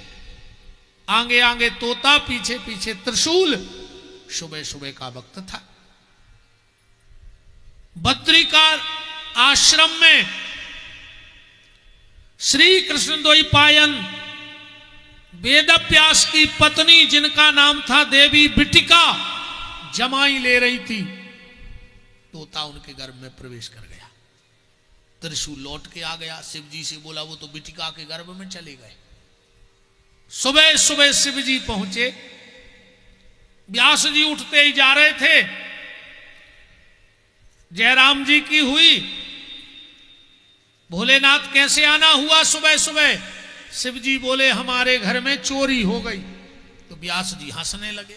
आगे आगे तोता, पीछे पीछे त्रिशूल। सुबह सुबह का वक्त था। बद्रिका आश्रम में श्री कृष्ण द्वैपायन वेदव्यास की पत्नी जिनका नाम था देवी बिटिका जमाई ले रही थी। तोता उनके गर्भ में प्रवेश कर गया। त्रिशूल लौट के आ गया। शिव जी से बोला वो तो बिटिका के गर्भ में चले गए। सुबह सुबह शिव जी पहुंचे। व्यास जी उठते ही जा रहे थे। जयराम जी की हुई। भोलेनाथ कैसे आना हुआ सुबह सुबह। शिव जी बोले हमारे घर में चोरी हो गई। तो व्यास जी हंसने लगे।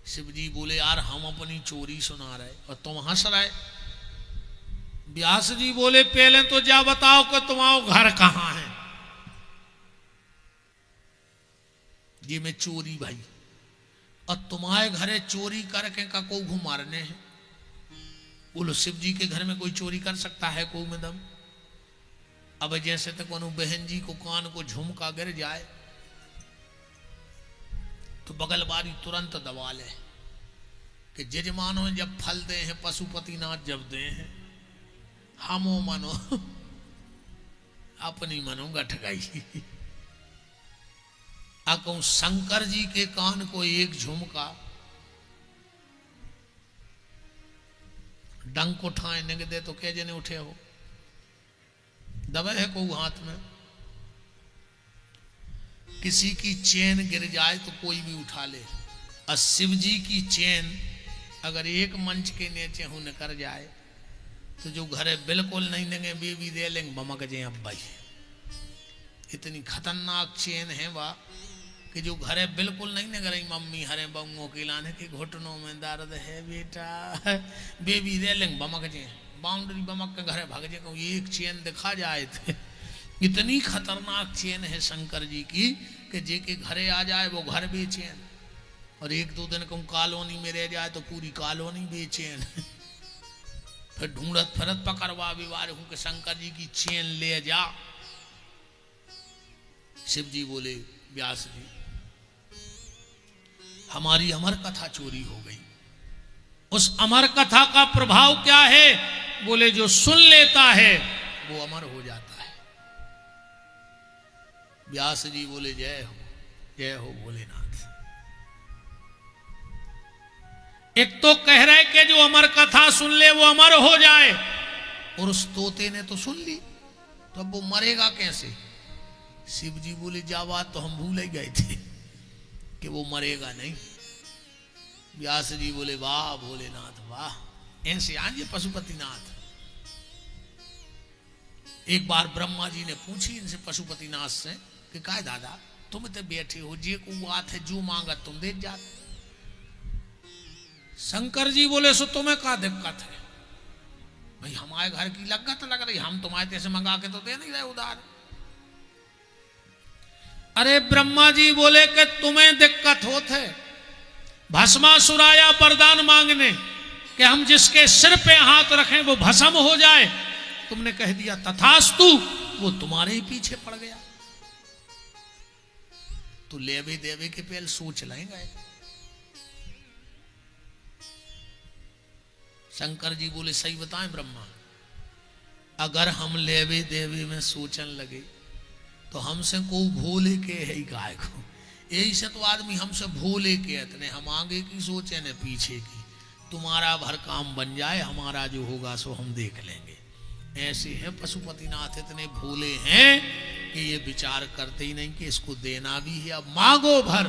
शिव जी बोले यार हम अपनी चोरी सुना रहे और तुम हंस रहे। व्यास जी बोले पहले तो जा बताओ कि तुम्हारा घर कहां है। ये मैं चोरी भाई, और तुम्हारे घरे चोरी करके का को घुमारने हैं। बोलो शिव जी के घर में कोई चोरी कर सकता है को में दम। अब जैसे तक कोनो बहन जी को कान को झुमका गिर जाए तो बगलबारी तुरंत दबा ले कि जजमानो जब फल दे हैं पशुपतिनाथ जब दे हैं हमो मनो अपनी मनो गठ गई। कहूं शंकर जी के कान को एक झुमका डंक उठाए निग दे तो क्या जने उठे हो। दबे है को हाथ में। किसी की चेन गिर जाए तो कोई भी उठा ले, और शिव जी की चेन अगर एक मंच के नीचे हूं निकर जाए तो जो घरे बिल्कुल नहीं देंगे वे भी दे लेंगे बमक जे अब भाई। इतनी खतरनाक चेन है वाह कि जो घरे बिल्कुल नहीं न करें, मम्मी हरे बउओं के लाने के घुटनों में दर्द है बेटा, बेबी दे लेंगे बमक जे, बाउंड्री बमक के घरे भाग जे, एक चेन दिखा जाए थे। इतनी खतरनाक चेन है शंकर जी की कि जे के घरे आ जाए वो घर बेचैन, और एक दो दिन कहूँ कॉलोनी में रह जाए तो पूरी कॉलोनी बेचैन। फिर ढूंढत फिरत पकड़वा विवार हूं कि शंकर जी की चेन ले जा। शिव जी बोले व्यास जी हमारी अमर कथा चोरी हो गई। उस अमर कथा का प्रभाव क्या है? बोले जो सुन लेता है वो अमर हो जाता है। व्यास जी बोले जय हो भोलेनाथ। एक तो कह रहे कि जो अमर कथा सुन ले वो अमर हो जाए, और उस तोते ने तो सुन ली, तो अब वो मरेगा कैसे? शिव जी बोले जा बात तो हम भूल ही गए थे कि वो मरेगा नहीं। व्यास जी बोले वाह भोलेनाथ वाह, ऐसे आइए पशुपतिनाथ। एक बार ब्रह्मा जी ने पूछी इनसे पशुपतिनाथ से कि काय दादा तुम तो बैठे हो, जे को बात है जो मांगा तुम दे जा। शंकर जी बोले सो तुम्हें क्या दिक्कत है भाई, हमारे घर की लगत लग रही, हम तुम्हारे जैसे मंगा के तो दे नहीं रहे उधार। अरे ब्रह्मा जी बोले कि तुम्हें दिक्कत होते, भस्मासुर आया वरदान मांगने कि हम जिसके सिर पे हाथ रखें वो भस्म हो जाए, तुमने कह दिया तथास्तु, वो तुम्हारे ही पीछे पड़ गया। तो लेवे देवे के पहले सोच लेंगे। शंकर जी बोले सही बताएं ब्रह्मा, अगर हम लेवे देवे में सोचन लगे तो हमसे को भोले के है ही गाय को, यही से तो आदमी हमसे भोले के इतने, हम आगे की सोचे न पीछे की। तुम्हारा भर काम बन जाए, हमारा जो होगा सो हम देख लेंगे। ऐसे है पशुपतिनाथ, इतने भोले हैं कि ये विचार करते ही नहीं कि इसको देना भी है, अब मांगो भर।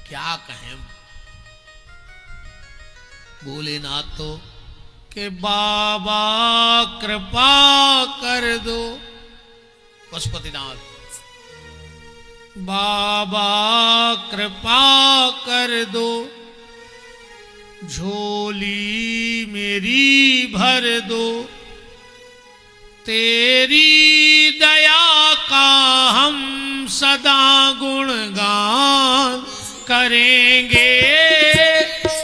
क्या कहें भोलेनाथ तो कि बाबा कृपा कर दो। पशुपतिनाथ बाबा कृपा कर दो, झोली मेरी भर दो, तेरी दया का हम सदा गुणगान करेंगे,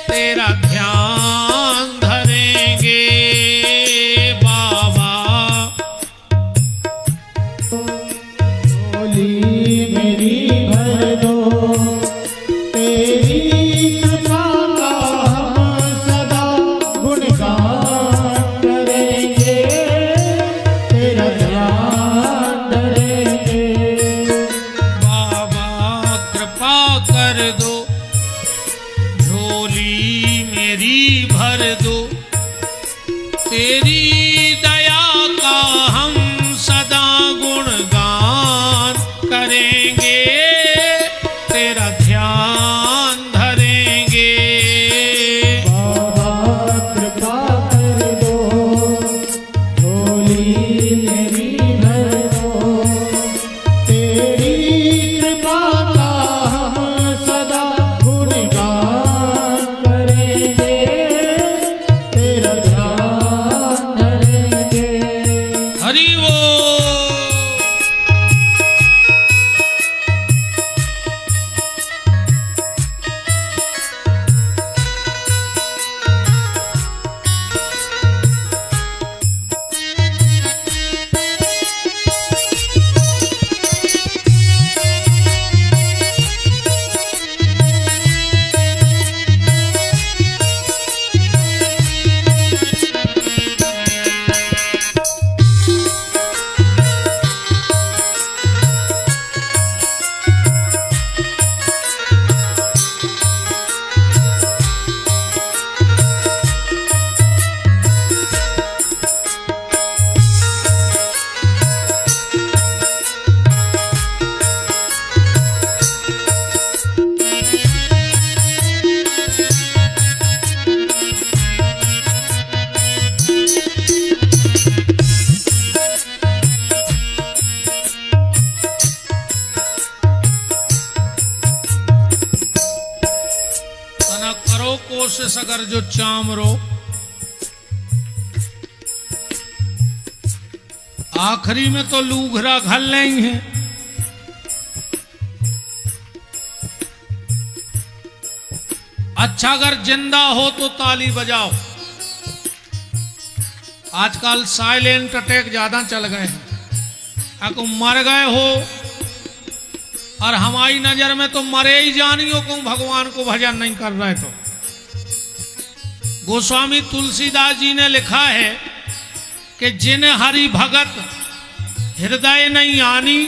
तेरा ध्यान धरेंगे बाबा। झोली मेरी भर दो, तेरी कृपा का हम सदा गुणगान करेंगे, तेरा ध्यान धरेंगे बाबा कृपा कर दो, सगर जो चामरो। आखिरी में तो लूघरा घल नहीं है। अच्छा अगर जिंदा हो तो ताली बजाओ। आजकल साइलेंट अटैक ज्यादा चल गए हैं। अगर मर गए हो और हमारी नजर में तो मरे ही जानियो को भगवान को भजन नहीं कर रहे तो। गोस्वामी तुलसीदास जी ने लिखा है कि जिन हरि भगत हृदय नहीं आनी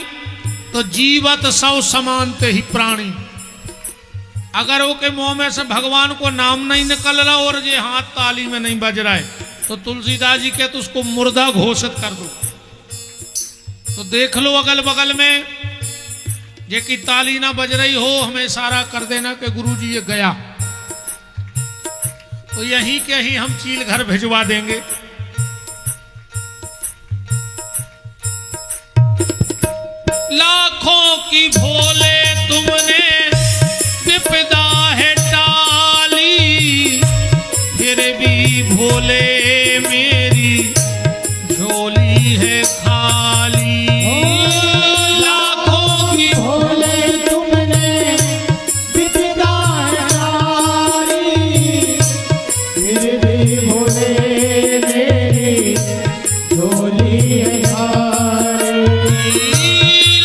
तो जीवत सौ समानते ही प्राणी। अगर वो के मुंह में से भगवान को नाम नहीं निकल रहा और ये हाथ ताली में नहीं बज रहा है तो तुलसीदास जी कहते उसको मुर्दा घोषित कर दो। तो देख लो अगल बगल में ये की ताली ना बज रही हो, हमें इशारा कर देना कि गुरुजी ये गया। तो यहीं के ही हम चील घर भिजवा देंगे। लाखों की भोले तुमने विपदा है टाली, फिर भी भोले मेरी झोली है खाली। लाखों की भोले तुमने विपदा है टाली, फिर भी भोले मेरी झोली है खाली।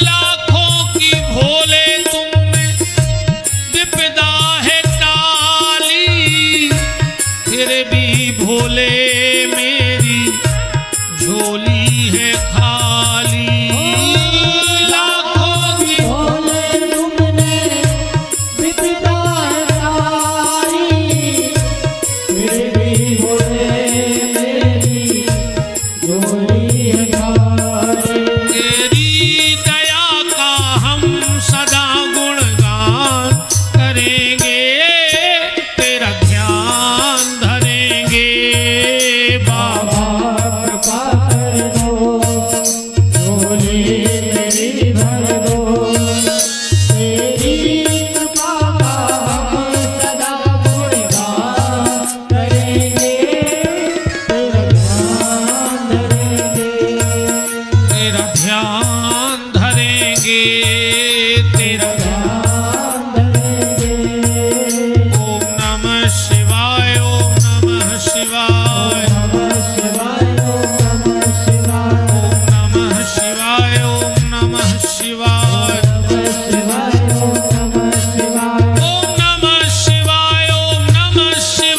लाखों की भोले तुमने विपदा है टाली, फिर भी भोले मेरी झोली है खाली। लाखों की भोले तुमने विपदा है टाली, फिर भी भोले मेरी झोली है खाली। तेरी दया का हम सदा गुणगान करेंगे, तेरा ध्यान धरेंगे बाबा। कृपा कर दो, झोली मेरी भर दो। तेरी कृपा का हम सदा गुणगान करेंगे, तेरा ध्यान धरेंगे। तेरा ध्यान धरेंगे, तेरा ध्यान धरेंगे। ओम नमः शिवाय, ओम नमः शिवाय, नमः शिवाय, ओम नमः शिवाय। ओम नमः शिवाय, ओम नमः शिवाय,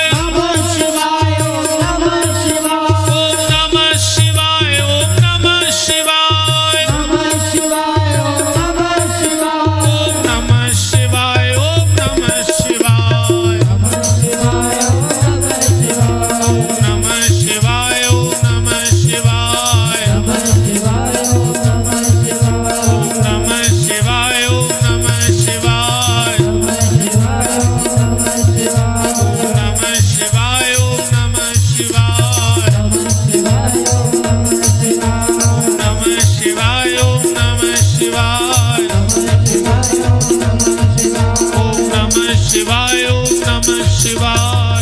नमः शिवाय, ओम नमः शिवाय। ओम नमः शिवाय, ओम नमः शिवाय, नमः शिवाय, ओम नमः शिवाय। ओम नमः शिवाय, ओम नमः शिवाय, नमः शिवाय, ओम नमः शिवाय। ओम नमः शिवाय, ओम नमः शिवाय, नमः शिवाय, ओम नमः शिवाय। ओम नमः शिवाय, ओम नमः शिवाय, नमः शिवाय, ओम नमः शिवाय। ओम नमः शिवाय, ओम नमः शिवाय, नमः शिवाय, ओम नमः शिवाय। ओम नमः शिवाय, ओम नमः शिवाय, नमः शिवाय, ओम नमः शिवाय। नमः शिवाय, ओम नमः शिवाय, नमः शिवाय, ओम नमः शिवाय। ओम नमः शिवाय, ओम नमः शिवाय,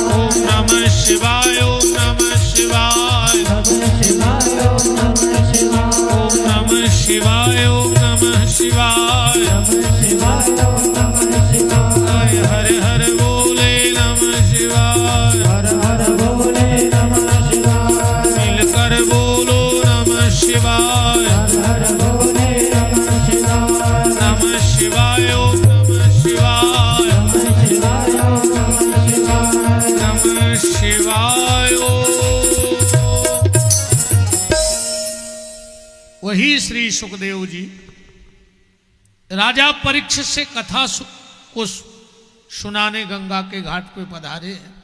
ओम नमः शिवाय, ओम नमः शिवाय। ओम नमः शिवाय, ओम नमः शिवाय, नमः शिवाय, ओम नमः शिवाय। हरे हरे बोले नमः शिवाय, हर हर भोले नमः शिवाय। मिलकर बोलो नमः शिवाय, हर हर भोले नमः शिवाय। नमः शिवाय, ओम नमः शिवाय, नमः शिवाय, ओम नमः शिवाय। नमः शिवाय। वही श्री सुखदेव जी राजा परीक्षित से कथा को सुनाने गंगा के घाट पे पधारे हैं।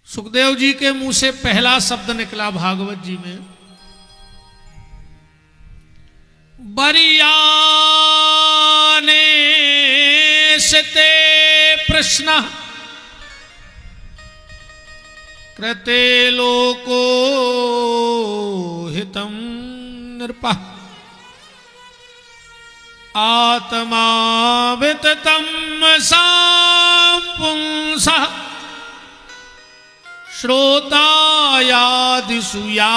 सुखदेव जी के मुंह से पहला शब्द निकला भागवत जी में, बरियाने से ते प्रश्न कृते लोको हितम नृपा। आत्मा विततम पुंसः श्रोतायादिषु या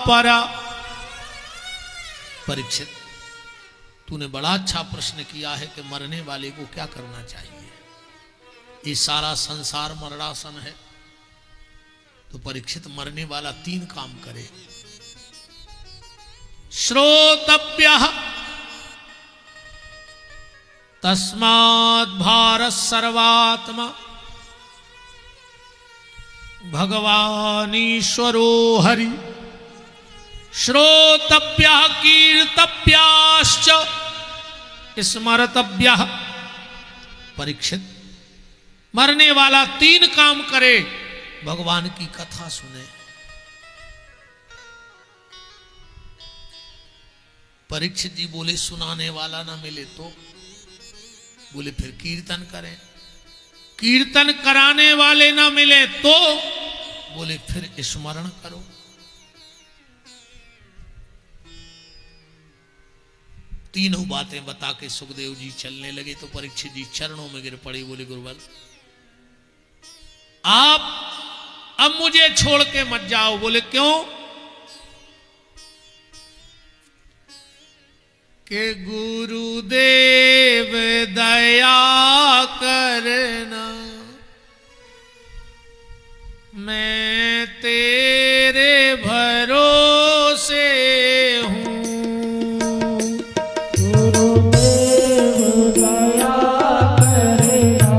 परा। परीक्षित, तूने बड़ा अच्छा प्रश्न किया है कि मरने वाले को क्या करना चाहिए। ये सारा संसार मरणासन है, तो परीक्षित मरने वाला 3 काम करे। श्रोतव्यः तस्मात् भारत सर्वात्मा भगवान ईश्वरो हरि। श्रोतव्यः कीर्तव्याश्च स्मर्तव्यः। परीक्षित, मरने वाला 3 काम करे। भगवान की कथा सुने। परीक्षित जी बोले सुनाने वाला ना मिले तो? बोले फिर कीर्तन करें। कीर्तन कराने वाले ना मिले तो? बोले फिर स्मरण करो। तीनों बातें बता के सुखदेव जी चलने लगे तो परीक्षित जी चरणों में गिर पड़ी। बोले गुरुवर, आप अब मुझे छोड़ के मत जाओ। बोले क्यों? के गुरुदेव दया करना, मैं तेरे भरोसे हूँ। गुरुदेव दया करना,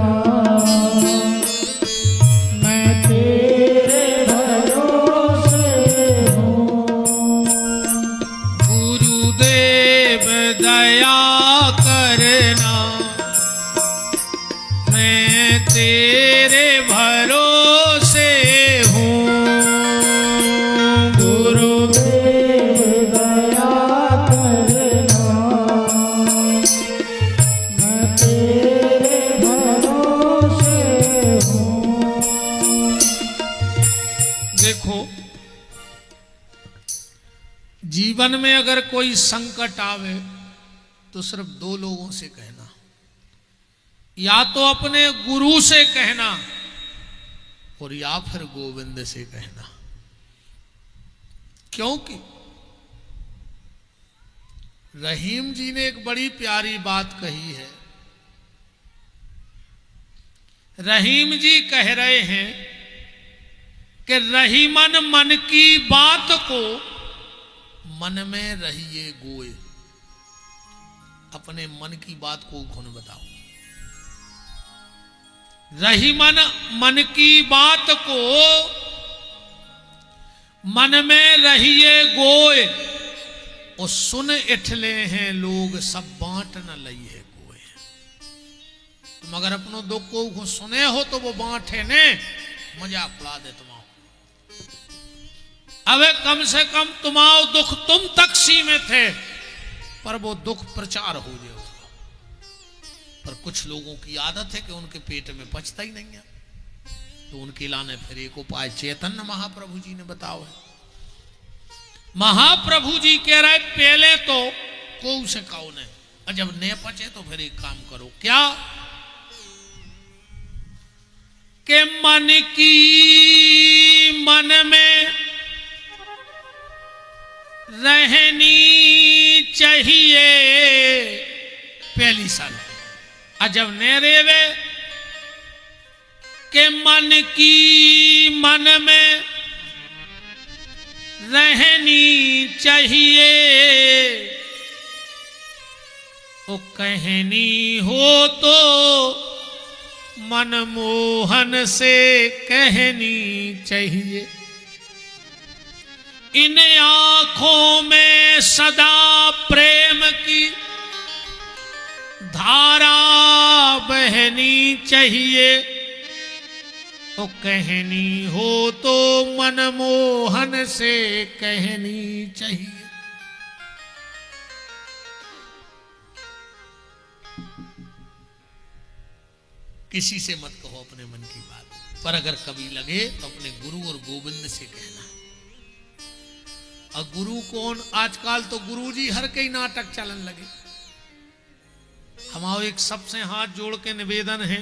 मैं तेरे भरोसे हूँ। गुरुदेव दया करना, मैं तेरे भरोसे हूँ। गुरुदेव दया करना, मैं तेरे भरोसे हूँ। देखो, जीवन में अगर कोई संकट आवे तो सिर्फ 2 लोगों से कहना, या तो अपने गुरु से कहना और या फिर गोविंद से कहना। क्योंकि रहीम जी ने एक बड़ी प्यारी बात कही है। रहीम जी कह रहे हैं कि रहीमन मन की बात को मन में रहिए गोए। अपने मन की बात को खुद बताओ। रहीमन मन की बात को मन में रहिए गोए। और सुन इठले हैं लोग सब बांट न लई है कोई। तुम अगर अपनों दुख को सुने हो तो वो बांटे ने मजाक उड़ा दे तुम। अब कम से कम तुम्हारा दुख तुम तक सीमित है, पर वो दुख प्रचार हो जाए उसका। पर कुछ लोगों की आदत है कि उनके पेट में पचता ही नहीं है, तो उनके लाने फिर एक उपाय चैतन्य महाप्रभु जी ने बताओ है। महाप्रभु जी कह रहे पहले तो को से कहो ने, और जब ने पचे तो फिर एक काम करो। क्या? के मन की मन में रहनी चाहिए पहली साल। अजब ने रेवे के मन की मन में रहनी चाहिए। वो कहनी हो तो मनमोहन से कहनी चाहिए। इन आंखों में सदा प्रेम की धारा बहनी चाहिए। तो कहनी हो तो मनमोहन से कहनी चाहिए। किसी से मत कहो अपने मन की बात, पर अगर कभी लगे तो अपने गुरु और गोविंद से कहना। और गुरु कौन? आजकल तो गुरुजी हर कई नाटक चलन लगे। हमारो एक सबसे हाथ जोड़ के निवेदन है,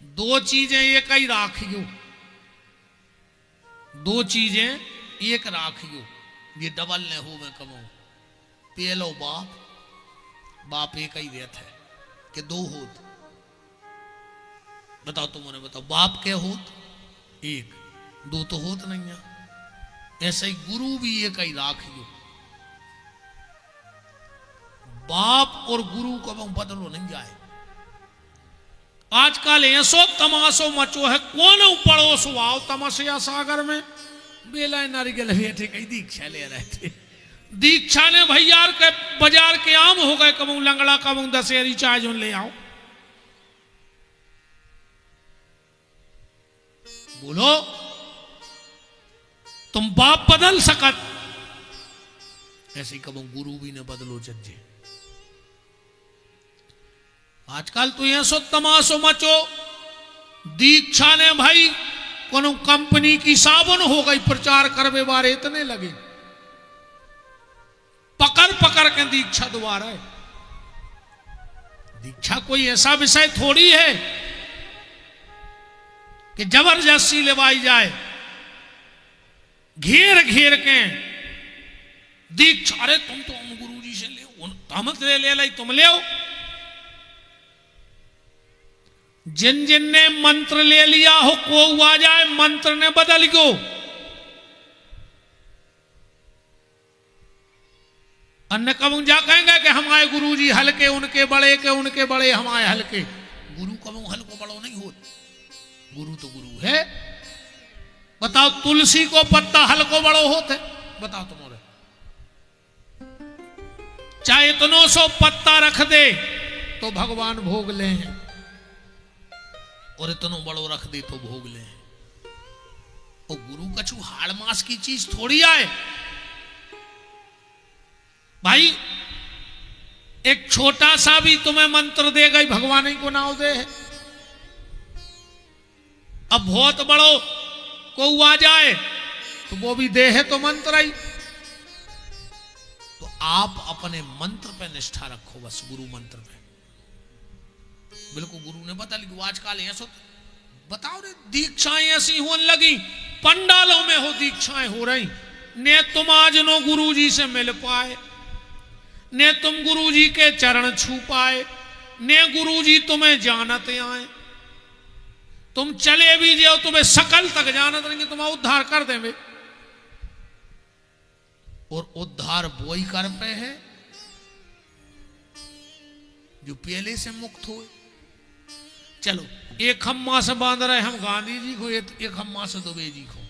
दो चीजें एक ही राखियो, दो चीजें एक राखियो, ये डबल न हो मैं कमाऊं। पेलो बाप, बाप एक ही देत है कि दो होत। बताओ तुम उन्हें बताओ, बाप क्या होत? एक, दो तो होत नहीं है। ऐसे ही गुरु भी एक ही राखियो। बाप और गुरु को बदलो नहीं जाए। आजकल ऐसो तमाशो मचो है, कौन पड़ोसो आओ तमस्या सागर में बेला नारियल बैठे कई दीक्षा ले रहे थे। दीक्षा ने भैया के बाजार के आम हो गए, कबू लंगड़ा कबू दशहरी चाय जो ले आओ। बोलो तुम बाप बदल सकत, ऐसे ही कबू गुरु भी ने बदलो जज्जे। आजकल तो ऐसो तमाशो मचो, दीक्षा ने भाई कोनो कंपनी की साबुन हो गई, प्रचार करवे बारे इतने लगे, पकड़ पकड़ के दीक्षा दोबारा है। दीक्षा कोई ऐसा विषय थोड़ी है कि जबरदस्ती लेवाई जाए, घेर घेर के दीक्षा। अरे तुम तो उन गुरु जी से ले, हम ले लाई, तुम ले आओ। जिन जिन ने मंत्र ले लिया हो, को आ जाए मंत्र ने बदल गयो। अन्य कबू जा कहेंगे कि हमारे गुरुजी हल्के, उनके बड़े के उनके बड़े हमारे हल्के। गुरु कबू हल्को बड़ो नहीं हो, गुरु तो गुरु है। बताओ तुलसी को पत्ता हल्को बड़ो होते? बताओ तुम्हारे, चाहे इतनो सो पत्ता रख दे तो भगवान भोग ले हैं, और इतनो बड़ो रख दे तो भोग ले। और गुरु कछु हाड़ मास की चीज थोड़ी आए भाई। एक छोटा सा भी तुम्हें मंत्र दे गई, भगवान ही को नाव दे है। अब बहुत बड़ो को आ जाए तो वो भी दे है तो मंत्र ही। तो आप अपने मंत्र पे निष्ठा रखो, बस गुरु मंत्र पे। बिल्कुल गुरु ने बता ली। आजकल ऐसा बताओ रे, दीक्षाएं ऐसी होने लगी, पंडालों में हो दीक्षाएं हो रही। ने तुम आज नो गुरु जी से मिल पाए, ने तुम गुरु जी के चरण छू पाए, ने गुरु जी तुम्हें जानते आए। तुम चले भी जाओ, तुम्हें सकल तक जानत रहेंगे, तुम्हें उद्धार कर देंगे। और उद्धार वो ही कर पे है जो पहले से मुक्त हुए। चलो एक हम्मा से बांध रहे हम गांधी जी को, एक हम्मा से दुबे जी को।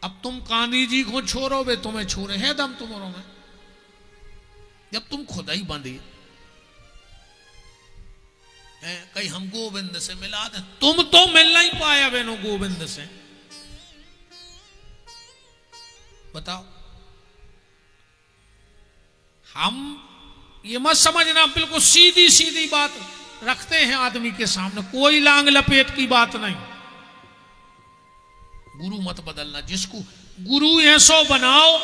अब तुम गांधी जी को छोड़ोगे, तुम्हें छोड़े है दम तुम्हारों में, जब तुम खुद ही बंधे। कहीं हम गोविंद से मिला दे, तुम तो मिल नहीं पाया बहनों गोविंद से। बताओ, हम ये मत समझना, बिल्कुल सीधी सीधी बात रखते हैं आदमी के सामने, कोई लांग लपेट की बात नहीं। गुरु मत बदलना, जिसको गुरु ऐसो बनाओ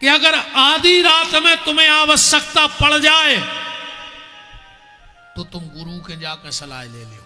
कि अगर आधी रात में तुम्हें आवश्यकता पड़ जाए तो तुम गुरु के जाकर सलाह ले लो।